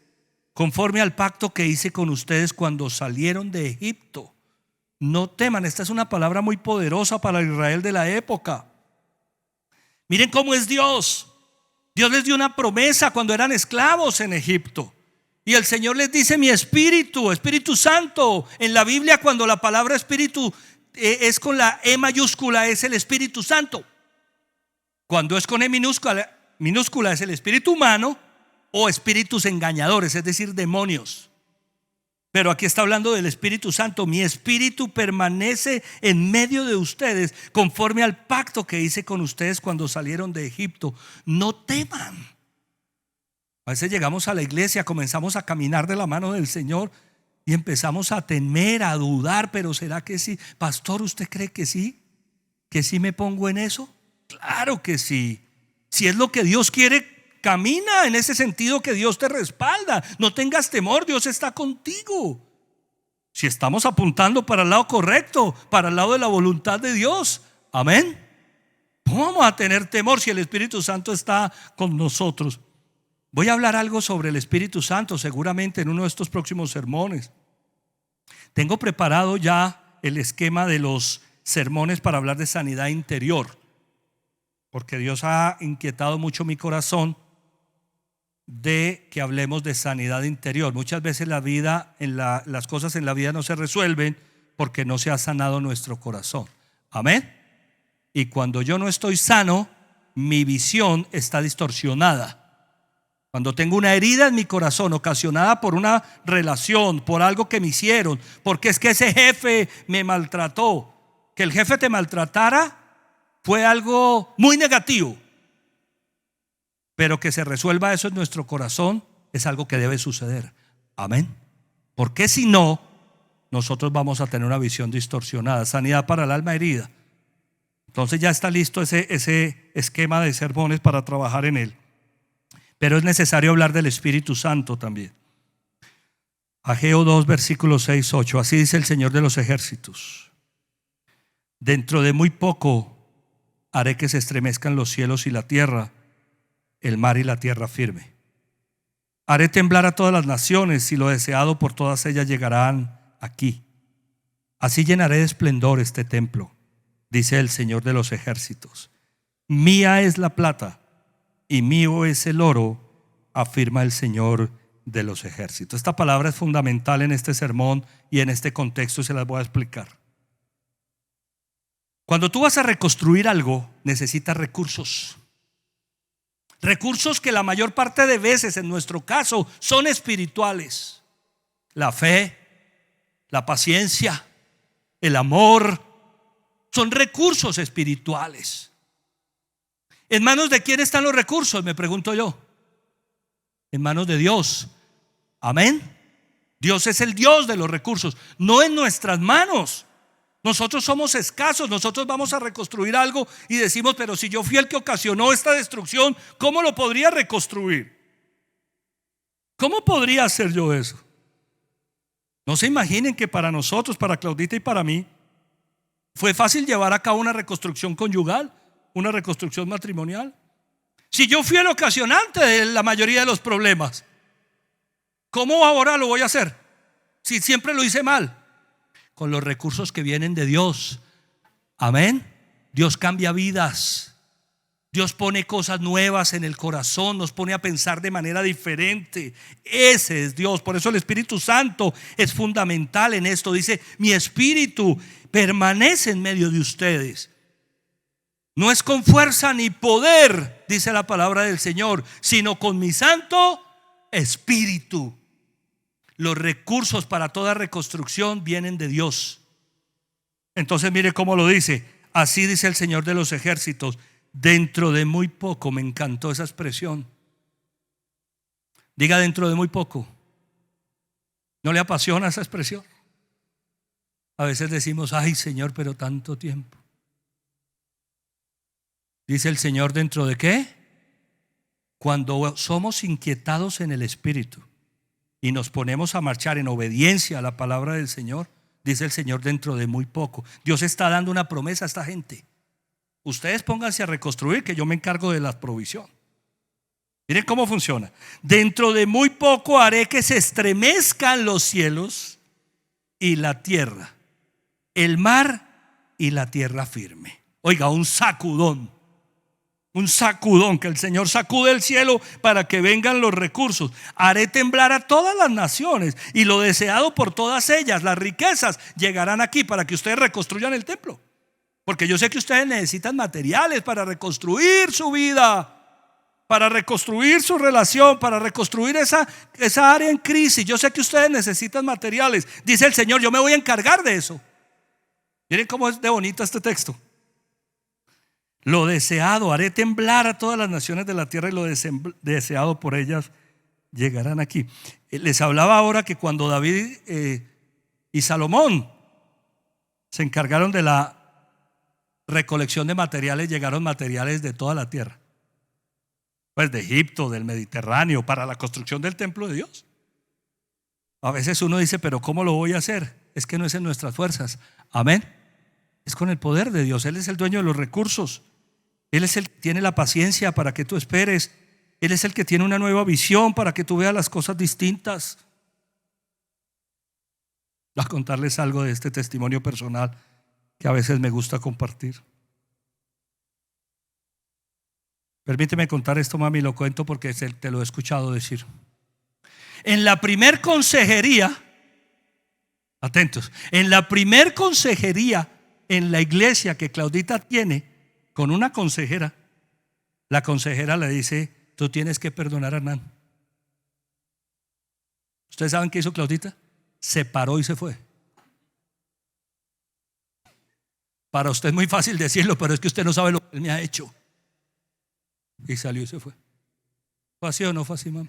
conforme al pacto que hice con ustedes cuando salieron de Egipto. No teman. Esta es una palabra muy poderosa para Israel de la época. Miren cómo es Dios. Dios les dio una promesa cuando eran esclavos en Egipto. Y el Señor les dice: mi espíritu, Espíritu Santo. En la Biblia, cuando la palabra espíritu es con la E mayúscula, es el Espíritu Santo. Cuando es con E minúscula es el espíritu humano o espíritus engañadores, es decir, demonios. Pero aquí está hablando del Espíritu Santo. Mi espíritu permanece en medio de ustedes, conforme al pacto que hice con ustedes cuando salieron de Egipto. No teman. A veces llegamos a la iglesia, comenzamos a caminar de la mano del Señor y empezamos a temer, a dudar, pero ¿será que sí? Pastor, ¿usted cree que sí? ¿Que sí me pongo en eso? Claro que sí. Si es lo que Dios quiere, camina en ese sentido, que Dios te respalda. No tengas temor, Dios está contigo. Si estamos apuntando para el lado correcto, para el lado de la voluntad de Dios, amén. ¿Cómo vamos a tener temor si el Espíritu Santo está con nosotros? Voy a hablar algo sobre el Espíritu Santo seguramente en uno de estos próximos sermones. Tengo preparado ya el esquema de los sermones para hablar de sanidad interior, porque Dios ha inquietado mucho mi corazón de que hablemos de sanidad interior. Muchas veces las cosas en la vida no se resuelven porque no se ha sanado nuestro corazón. Amén. Y cuando yo no estoy sano, mi visión está distorsionada. Cuando tengo una herida en mi corazón ocasionada por una relación, por algo que me hicieron, porque es que ese jefe me maltrató. Que el jefe te maltratara fue algo muy negativo, pero que se resuelva eso en nuestro corazón es algo que debe suceder. Amén. Porque si no, nosotros vamos a tener una visión distorsionada. Sanidad para el alma herida. Entonces ya está listo ese esquema de sermones para trabajar en él. Pero es necesario hablar del Espíritu Santo también. Ageo 2, versículos 6, 8. Así dice el Señor de los ejércitos: dentro de muy poco haré que se estremezcan los cielos y la tierra, el mar y la tierra firme. Haré temblar a todas las naciones, y lo deseado por todas ellas llegarán aquí. Así llenaré de esplendor este templo, dice el Señor de los ejércitos. Mía es la plata y mío es el oro, afirma el Señor de los ejércitos. Esta palabra es fundamental en este sermón y en este contexto se las voy a explicar. Cuando tú vas a reconstruir algo, necesitas recursos. Recursos que la mayor parte de veces, en nuestro caso, son espirituales. La fe, la paciencia, el amor, son recursos espirituales. ¿En manos de quién están los recursos? Me pregunto yo. En manos de Dios. Amén. Dios es el Dios de los recursos, no en nuestras manos. Nosotros somos escasos. Nosotros vamos a reconstruir algo y decimos: pero si yo fui el que ocasionó esta destrucción, ¿cómo lo podría reconstruir? ¿Cómo podría hacer yo eso? No se imaginen que para nosotros, para Claudita y para mí, fue fácil llevar a cabo una reconstrucción conyugal, una reconstrucción matrimonial. Si yo fui el ocasionante de la mayoría de los problemas, ¿cómo ahora lo voy a hacer? Si siempre lo hice mal. Con los recursos que vienen de Dios. Amén. Dios cambia vidas. Dios pone cosas nuevas en el corazón, nos pone a pensar de manera diferente. Ese es Dios. Por eso el Espíritu Santo es fundamental en esto. Dice: mi espíritu permanece en medio de ustedes. No es con fuerza ni poder, dice la palabra del Señor, sino con mi Santo Espíritu. Los recursos para toda reconstrucción vienen de Dios. Entonces mire cómo lo dice. Así dice el Señor de los ejércitos: dentro de muy poco. Me encantó esa expresión. Diga: dentro de muy poco. ¿No le apasiona esa expresión? A veces decimos: ay Señor, pero tanto tiempo. Dice el Señor: ¿dentro de qué? Cuando somos inquietados en el Espíritu y nos ponemos a marchar en obediencia a la palabra del Señor, dice el Señor: dentro de muy poco. Dios está dando una promesa a esta gente. Ustedes pónganse a reconstruir, que yo me encargo de la provisión. Miren cómo funciona. Dentro de muy poco haré que se estremezcan los cielos y la tierra, el mar y la tierra firme. Oiga, un sacudón. Un sacudón, que el Señor sacude el cielo para que vengan los recursos. Haré temblar a todas las naciones, y lo deseado por todas ellas, las riquezas, llegarán aquí para que ustedes reconstruyan el templo. Porque yo sé que ustedes necesitan materiales para reconstruir su vida, para reconstruir su relación, para reconstruir esa área en crisis. Yo sé que ustedes necesitan materiales. Dice el Señor: yo me voy a encargar de eso. Miren cómo es de bonito este texto. Lo deseado, haré temblar a todas las naciones de la tierra, y lo deseado por ellas llegarán aquí. Les hablaba ahora que cuando David y Salomón se encargaron de la recolección de materiales, llegaron materiales de toda la tierra, pues de Egipto, del Mediterráneo, para la construcción del templo de Dios. A veces uno dice, pero ¿cómo lo voy a hacer? Es que no es en nuestras fuerzas. Amén. Es con el poder de Dios. Él es el dueño de los recursos. Él es el que tiene la paciencia para que tú esperes. Él es el que tiene una nueva visión para que tú veas las cosas distintas. Voy a contarles algo de este testimonio personal que a veces me gusta compartir. Permíteme contar esto, mami, lo cuento porque te lo he escuchado decir. En la primer consejería, atentos, en la primer consejería en la iglesia que Claudita tiene con una consejera, la consejera le dice, tú tienes que perdonar a Hernán. ¿Ustedes saben qué hizo Claudita? Se paró y se fue. Para usted es muy fácil decirlo, pero es que usted no sabe lo que él me ha hecho. Y salió y se fue. ¿Fue así o no fue así, mami?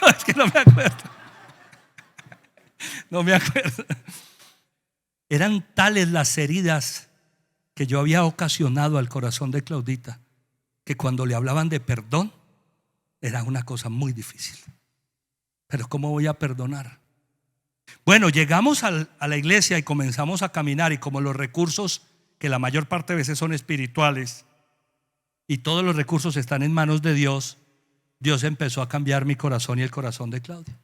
No, es que no me acuerdo. No me acuerdo. Eran tales las heridas que yo había ocasionado al corazón de Claudita, que cuando le hablaban de perdón era una cosa muy difícil. Pero ¿cómo voy a perdonar? Bueno, llegamos a la iglesia y comenzamos a caminar, y como los recursos, que la mayor parte de veces son espirituales, y todos los recursos están en manos de Dios, Dios empezó a cambiar mi corazón y el corazón de Claudia.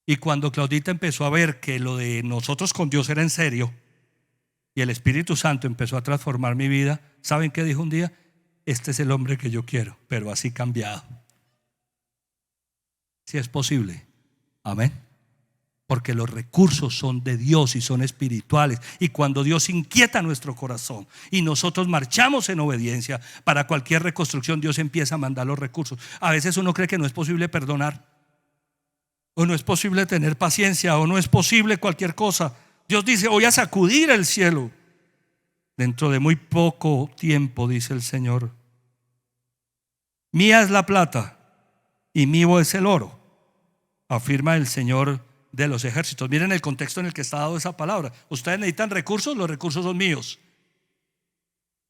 Y cuando Claudita empezó a ver que lo de nosotros con Dios era en serio, y el Espíritu Santo empezó a transformar mi vida, ¿saben qué dijo un día? Este es el hombre que yo quiero, pero así cambiado. Si es posible, amén. Porque los recursos son de Dios y son espirituales. Y cuando Dios inquieta nuestro corazón y nosotros marchamos en obediencia, para cualquier reconstrucción Dios empieza a mandar los recursos. A veces uno cree que no es posible perdonar, o no es posible tener paciencia, o no es posible cualquier cosa. Dios dice, voy a sacudir el cielo. Dentro de muy poco tiempo, dice el Señor, mía es la plata y mío es el oro, afirma el Señor de los ejércitos. Miren el contexto en el que está dado esa palabra. Ustedes necesitan recursos, los recursos son míos.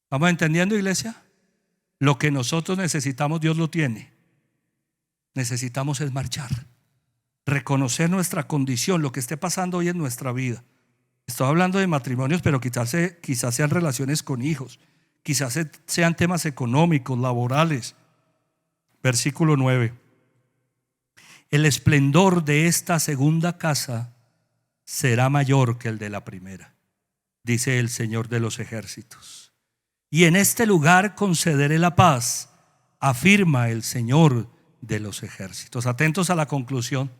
¿Vamos entendiendo, iglesia? Lo que nosotros necesitamos, Dios lo tiene. Necesitamos es marchar, reconocer nuestra condición, lo que esté pasando hoy en nuestra vida. Estoy hablando de matrimonios, pero quizás sean relaciones con hijos, quizás sean temas económicos, laborales. Versículo 9. El esplendor de esta segunda casa será mayor que el de la primera, dice el Señor de los ejércitos. Y en este lugar concederé la paz, afirma el Señor de los ejércitos. Atentos a la conclusión.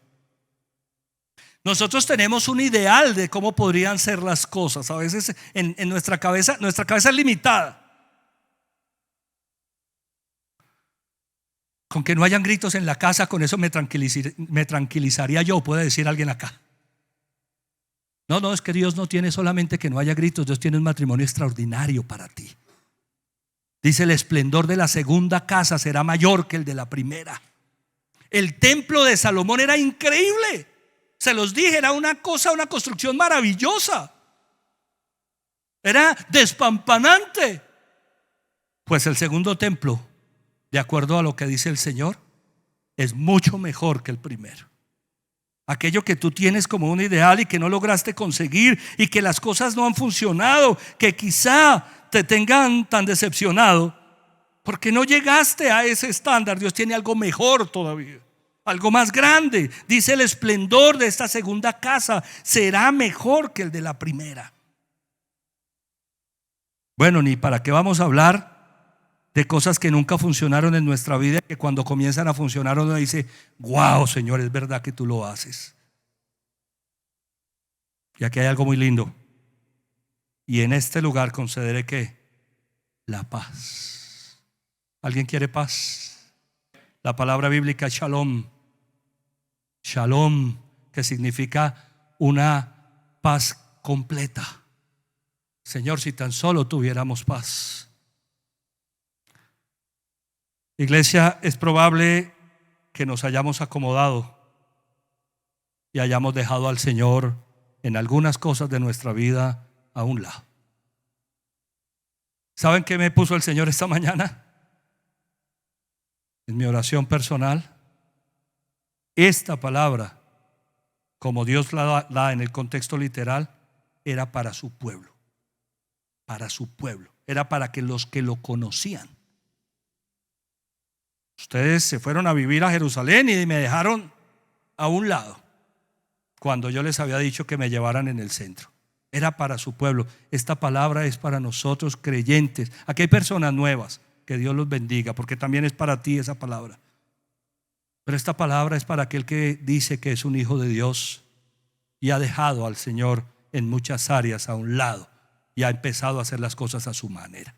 Nosotros tenemos un ideal de cómo podrían ser las cosas. A veces en nuestra cabeza es limitada. Con que no hayan gritos en la casa, con eso me tranquilizaría yo, puede decir alguien acá. No, es que Dios no tiene solamente que no haya gritos, Dios tiene un matrimonio extraordinario para ti. Dice, el esplendor de la segunda casa será mayor que el de la primera. El templo de Salomón era increíble. Se los dije, era una construcción maravillosa. Era despampanante. Pues el segundo templo, de acuerdo a lo que dice el Señor, es mucho mejor que el primero. Aquello que tú tienes como un ideal y que no lograste conseguir, y que las cosas no han funcionado, que quizá te tengan tan decepcionado porque no llegaste a ese estándar. Dios tiene algo mejor todavía, algo más grande. Dice, el esplendor de esta segunda casa será mejor que el de la primera. Bueno, ni para qué vamos a hablar de cosas que nunca funcionaron en nuestra vida, que cuando comienzan a funcionar uno dice, wow, Señor, es verdad que tú lo haces. Y aquí hay algo muy lindo. Y en este lugar concederé ¿qué? La paz. ¿Alguien quiere paz? La palabra bíblica es shalom. Shalom, que significa una paz completa. Señor, si tan solo tuviéramos paz. Iglesia, es probable que nos hayamos acomodado y hayamos dejado al Señor en algunas cosas de nuestra vida a un lado. ¿Saben qué me puso el Señor esta mañana? En mi oración personal, esta palabra, como Dios la da en el contexto literal, era para su pueblo. Para su pueblo. Era para que los que lo conocían. Ustedes se fueron a vivir a Jerusalén y me dejaron a un lado cuando yo les había dicho que me llevaran en el centro. Era para su pueblo. Esta palabra es para nosotros creyentes. Aquí hay personas nuevas, que Dios los bendiga, porque también es para ti esa palabra. Pero esta palabra es para aquel que dice que es un hijo de Dios y ha dejado al Señor en muchas áreas a un lado y ha empezado a hacer las cosas a su manera.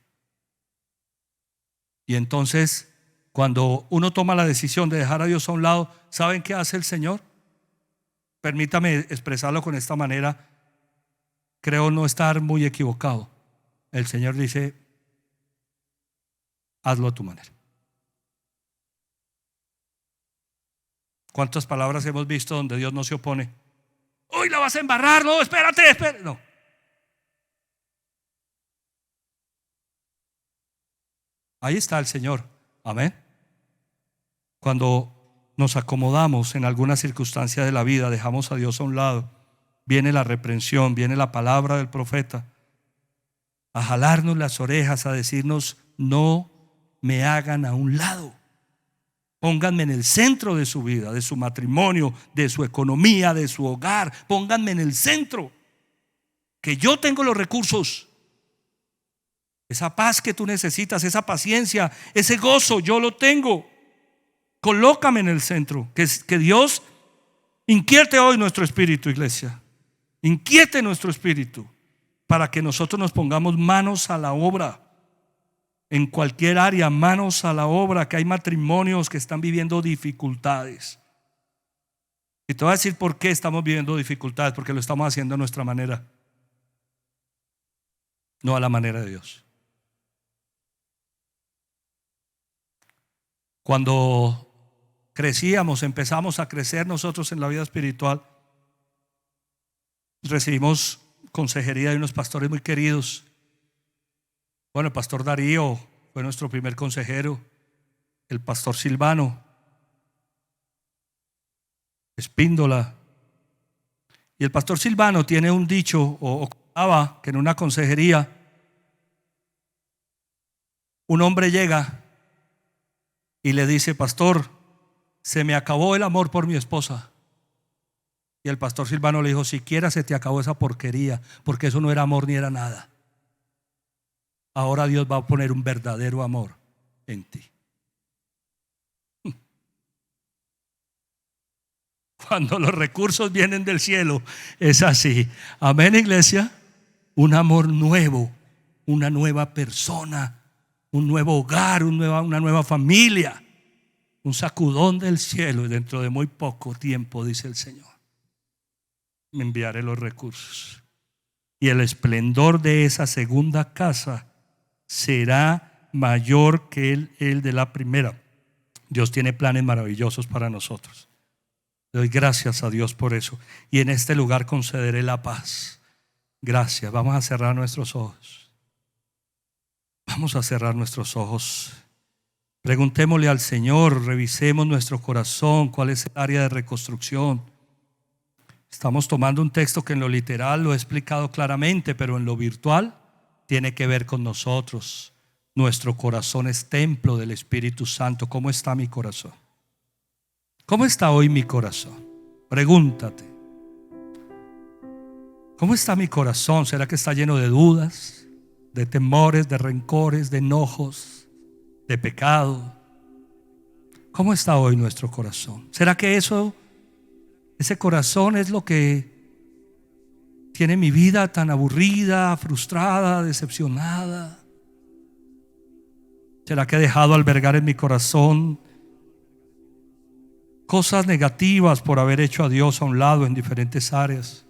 Y entonces, cuando uno toma la decisión de dejar a Dios a un lado, ¿saben qué hace el Señor? Permítame expresarlo con esta manera. Creo no estar muy equivocado. El Señor dice: hazlo a tu manera. ¿Cuántas palabras hemos visto donde Dios no se opone? Hoy la vas a embarrar, no, espérate. No. Ahí está el Señor. Amén. Cuando nos acomodamos en alguna circunstancia de la vida, dejamos a Dios a un lado, viene la reprensión, viene la palabra del profeta a jalarnos las orejas, a decirnos: no me hagan a un lado, pónganme en el centro de su vida, de su matrimonio, de su economía, de su hogar. Pónganme en el centro, que yo tengo los recursos. Esa paz que tú necesitas, esa paciencia, ese gozo, yo lo tengo. Colócame en el centro. Que Dios inquiete hoy nuestro espíritu, iglesia. Inquiete nuestro espíritu para que nosotros nos pongamos manos a la obra. En cualquier área, manos a la obra. Que hay matrimonios que están viviendo dificultades. Y te voy a decir por qué estamos viviendo dificultades. Porque lo estamos haciendo a nuestra manera, no a la manera de Dios. Cuando crecíamos, empezamos a crecer nosotros en la vida espiritual, recibimos consejería de unos pastores muy queridos. Bueno, el pastor Darío fue nuestro primer consejero. El pastor Silvano Espíndola. Y el pastor Silvano tiene un dicho, o contaba que en una consejería un hombre llega y le dice: pastor, se me acabó el amor por mi esposa. Y el pastor Silvano le dijo: siquiera se te acabó esa porquería, porque eso no era amor ni era nada. Ahora Dios va a poner un verdadero amor en ti. Cuando los recursos vienen del cielo, es así. Amén, iglesia. Un amor nuevo, una nueva persona, un nuevo hogar, una nueva familia, un sacudón del cielo. Y dentro de muy poco tiempo, dice el Señor, me enviaré los recursos. Y el esplendor de esa segunda casa será mayor que el de la primera. Dios tiene planes maravillosos para nosotros. Le doy gracias a Dios por eso. Y en este lugar concederé la paz. Gracias. Vamos a cerrar nuestros ojos. Vamos a cerrar nuestros ojos. Preguntémosle al Señor, revisemos nuestro corazón, cuál es el área de reconstrucción. Estamos tomando un texto que en lo literal lo he explicado claramente, pero en lo virtual tiene que ver con nosotros. Nuestro corazón es templo del Espíritu Santo. ¿Cómo está mi corazón? ¿Cómo está hoy mi corazón? Pregúntate. ¿Cómo está mi corazón? ¿Será que está lleno de dudas, de temores, de rencores, de enojos, de pecado? ¿Cómo está hoy nuestro corazón? ¿Será que ese corazón es lo que tiene mi vida tan aburrida, frustrada, decepcionada? ¿Será que he dejado albergar en mi corazón cosas negativas por haber hecho a Dios a un lado en diferentes áreas?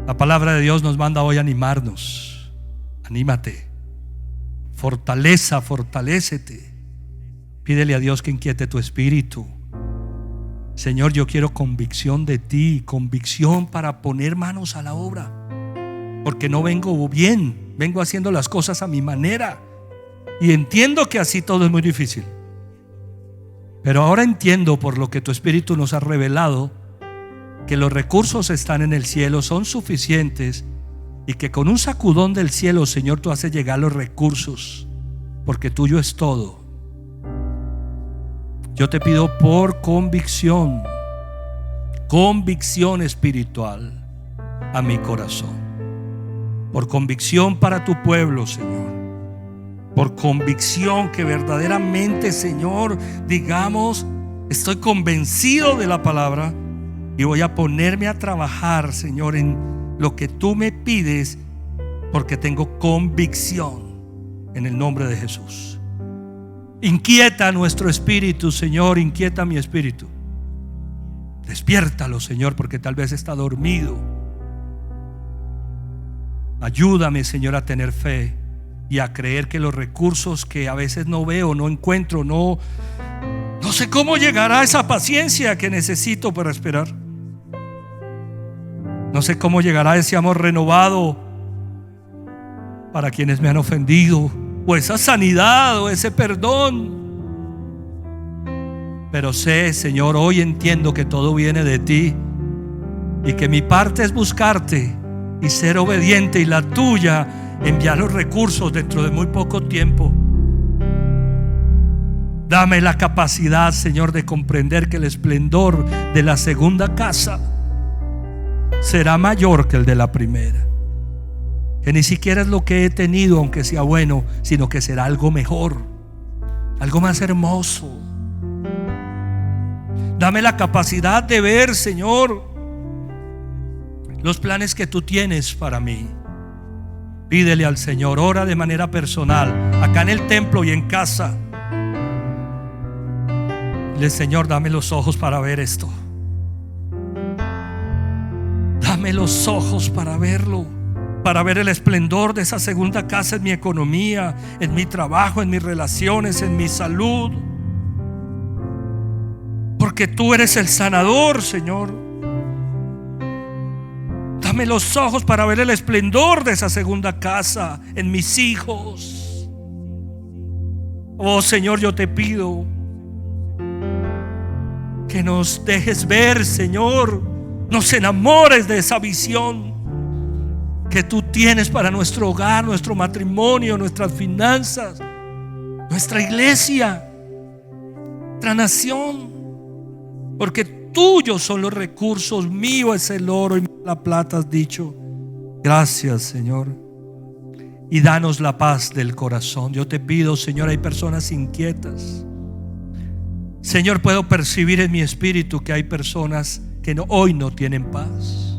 La palabra de Dios nos manda hoy a animarnos. Anímate, fortalecete. Pídele a Dios que inquiete tu espíritu. Señor, yo quiero convicción de ti, convicción para poner manos a la obra, porque no vengo bien, vengo haciendo las cosas a mi manera y entiendo que así todo es muy difícil. Pero ahora entiendo, por lo que tu espíritu nos ha revelado, que los recursos están en el cielo, son suficientes, y que con un sacudón del cielo, Señor, tú haces llegar los recursos, porque tuyo es todo. Yo te pido por convicción espiritual a mi corazón, por convicción para tu pueblo, Señor, por convicción que verdaderamente, Señor, digamos, estoy convencido de la palabra y voy a ponerme a trabajar, Señor, en lo que tú me pides, porque tengo convicción, en el nombre de Jesús. Inquieta nuestro espíritu, Señor, inquieta mi espíritu. Despiértalo, Señor, porque tal vez está dormido. Ayúdame, Señor, a tener fe y a creer que los recursos que a veces no veo, no encuentro, no sé cómo llegará esa paciencia que necesito para esperar. No sé cómo llegará ese amor renovado para quienes me han ofendido, o esa sanidad, o ese perdón. Pero sé, Señor, hoy entiendo que todo viene de ti, y que mi parte es buscarte y ser obediente, y la tuya enviar los recursos dentro de muy poco tiempo. Dame la capacidad, Señor, de comprender que el esplendor de la segunda casa será mayor que el de la primera, que ni siquiera es lo que he tenido, aunque sea bueno, sino que será algo mejor, algo más hermoso. Dame la capacidad de ver, Señor, los planes que tú tienes para mí. Pídele al Señor, ora de manera personal, acá en el templo y en casa. Dile: Señor, dame los ojos para ver esto. Dame los ojos para verlo, para ver el esplendor de esa segunda casa en mi economía, en mi trabajo, en mis relaciones, en mi salud. Porque tú eres el sanador, Señor. Dame los ojos para ver el esplendor de esa segunda casa en mis hijos. Oh, Señor, yo te pido que nos dejes ver, Señor, nos enamores de esa visión que tú tienes para nuestro hogar, nuestro matrimonio, nuestras finanzas, nuestra iglesia, nuestra nación. Porque tuyos son los recursos, mío es el oro y la plata, has dicho. Gracias, Señor. Y danos la paz del corazón. Yo te pido, Señor, hay personas inquietas. Señor, puedo percibir en mi espíritu que hay personas que hoy no tienen paz,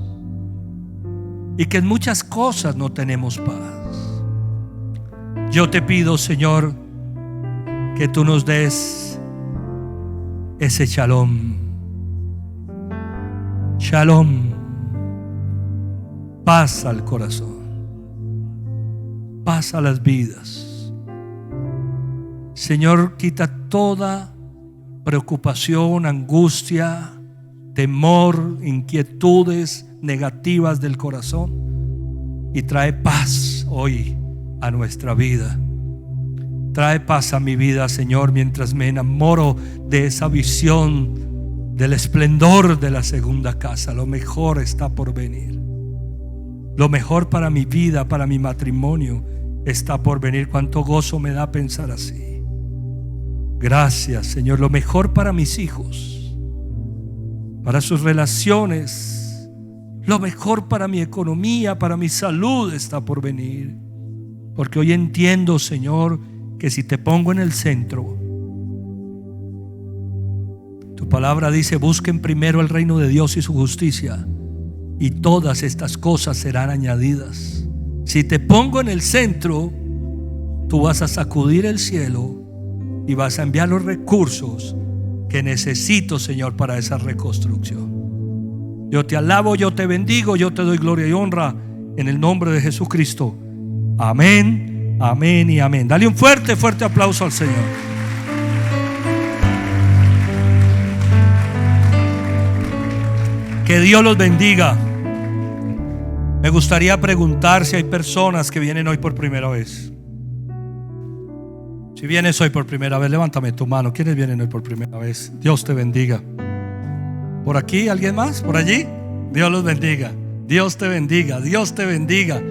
y que en muchas cosas no tenemos paz. Yo te pido, Señor, que tú nos des ese shalom. Shalom, paz al corazón, paz a las vidas. Señor, quita toda preocupación, angustia, temor, inquietudes negativas del corazón, y trae paz hoy a nuestra vida. Trae paz a mi vida, Señor, mientras me enamoro de esa visión del esplendor de la segunda casa. Lo mejor está por venir. Lo mejor para mi vida, para mi matrimonio, está por venir. Cuánto gozo me da pensar así. Gracias, Señor. Lo mejor para mis hijos, para sus relaciones, lo mejor para mi economía, para mi salud está por venir. Porque hoy entiendo, Señor, que si te pongo en el centro, tu palabra dice: busquen primero el reino de Dios y su justicia, y todas estas cosas serán añadidas. Si te pongo en el centro, tú vas a sacudir el cielo y vas a enviar los recursos que necesito, Señor, para esa reconstrucción. Yo te alabo, yo te bendigo, yo te doy gloria y honra en el nombre de Jesucristo. Amén, amén y amén. Dale un fuerte, fuerte aplauso al Señor. Que Dios los bendiga. Me gustaría preguntar si hay personas que vienen hoy por primera vez. Si vienes hoy por primera vez, levántame tu mano. ¿Quiénes vienen hoy por primera vez? Dios te bendiga. ¿Por aquí alguien más? ¿Por allí? Dios los bendiga. Dios te bendiga. Dios te bendiga.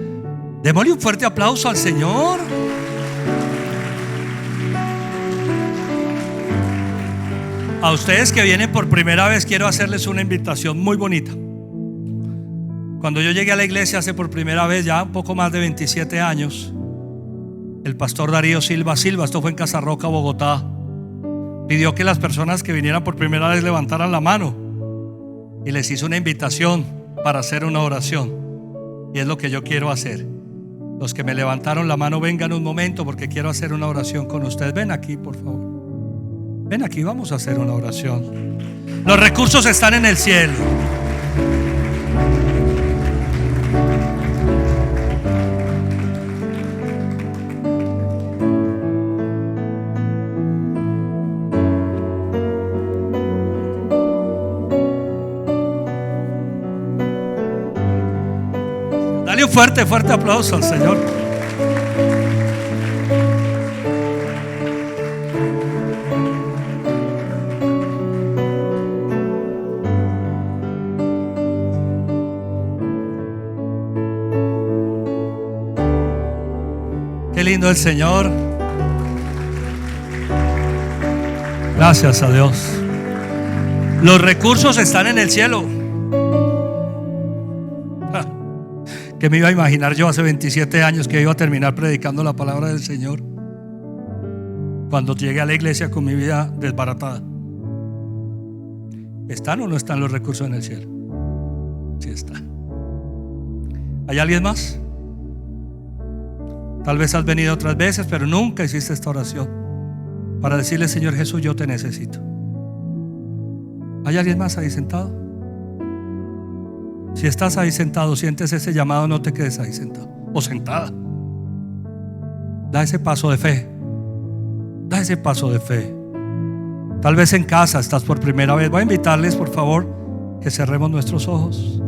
Démosle un fuerte aplauso al Señor. A ustedes que vienen por primera vez, quiero hacerles una invitación muy bonita. Cuando yo llegué a la iglesia hace por primera vez, ya un poco más de 27 años, el pastor Darío Silva, esto fue en Casa Roca, Bogotá, pidió que las personas que vinieran por primera vez levantaran la mano y les hizo una invitación para hacer una oración. Y es lo que yo quiero hacer. Los que me levantaron la mano, vengan un momento porque quiero hacer una oración con ustedes. Ven aquí, por favor. Ven aquí, vamos a hacer una oración. Los recursos están en el cielo. Dale un fuerte aplauso al Señor. Qué lindo el Señor. Gracias a Dios. Los recursos están en el cielo. ¿Qué me iba a imaginar yo hace 27 años que iba a terminar predicando la palabra del Señor cuando llegué a la iglesia con mi vida desbaratada? ¿Están o no están los recursos en el cielo? Sí están. ¿Hay alguien más? Tal vez has venido otras veces, pero nunca hiciste esta oración para decirle: Señor Jesús, yo te necesito. ¿Hay alguien más ahí sentado? Si estás ahí sentado, sientes ese llamado, no te quedes ahí sentado o sentada. Da ese paso de fe. Da ese paso de fe. Tal vez en casa estás por primera vez. Voy a invitarles, por favor, que cerremos nuestros ojos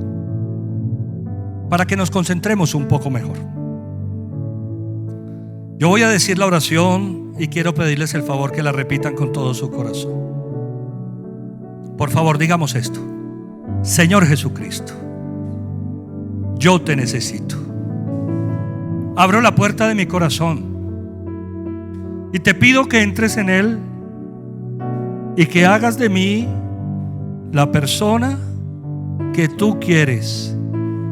para que nos concentremos un poco mejor. Yo voy a decir la oración y quiero pedirles el favor que la repitan con todo su corazón. Por favor, digamos esto: Señor Jesucristo, yo te necesito. Abro la puerta de mi corazón y te pido que entres en él y que hagas de mí la persona que tú quieres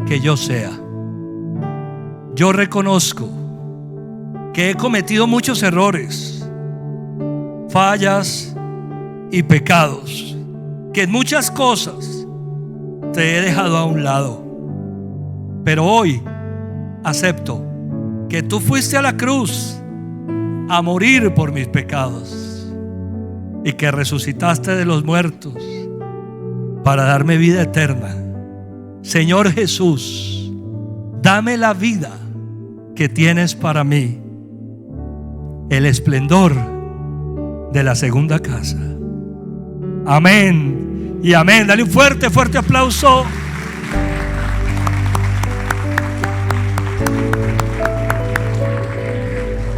que yo sea. Yo reconozco que he cometido muchos errores, fallas y pecados, que en muchas cosas te he dejado a un lado. Pero hoy acepto que tú fuiste a la cruz a morir por mis pecados y que resucitaste de los muertos para darme vida eterna. Señor Jesús, dame la vida que tienes para mí, el esplendor de la segunda casa. Amén y amén. Dale un fuerte aplauso.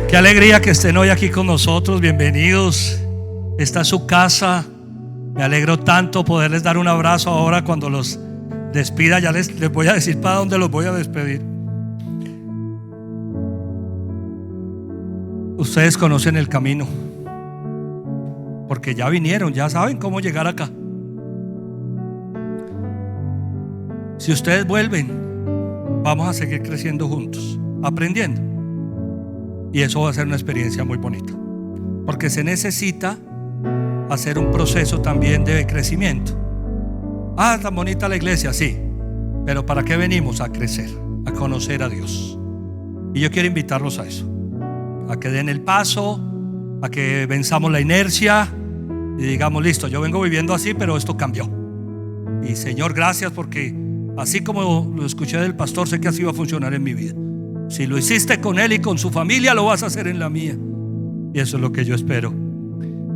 Qué alegría que estén hoy aquí con nosotros. Bienvenidos. Esta es su casa. Me alegro tanto poderles dar un abrazo ahora cuando los despida. Ya les voy a decir para dónde los voy a despedir. Ustedes conocen el camino, porque ya vinieron, ya saben cómo llegar acá. Si ustedes vuelven, vamos a seguir creciendo juntos, aprendiendo. Y eso va a ser una experiencia muy bonita, porque se necesita hacer un proceso también de crecimiento. Ah, tan bonita la iglesia, sí, pero ¿para qué venimos? A crecer, a conocer a Dios. Y yo quiero invitarlos a eso, a que den el paso, a que venzamos la inercia y digamos: listo, yo vengo viviendo así, pero esto cambió. Y Señor, gracias, porque así como lo escuché del pastor, sé que así va a funcionar en mi vida. Si lo hiciste con él y con su familia, lo vas a hacer en la mía. Y eso es lo que yo espero.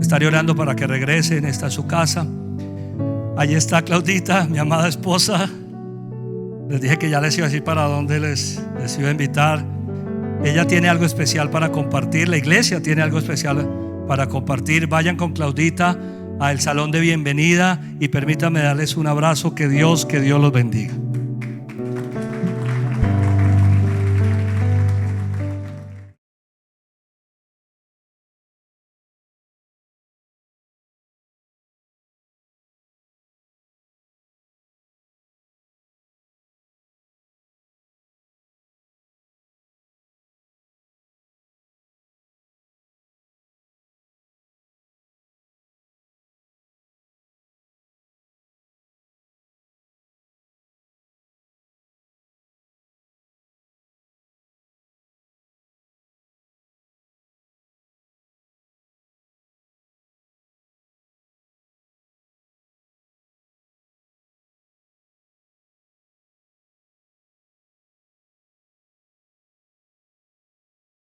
Estaré orando para que regresen. Esta es su casa. Allí está Claudita, mi amada esposa. Les dije que ya les iba a decir para dónde les iba a invitar. Ella tiene algo especial para compartir. La iglesia tiene algo especial para compartir. Vayan con Claudita al salón de bienvenida y permítanme darles un abrazo. Que Dios los bendiga.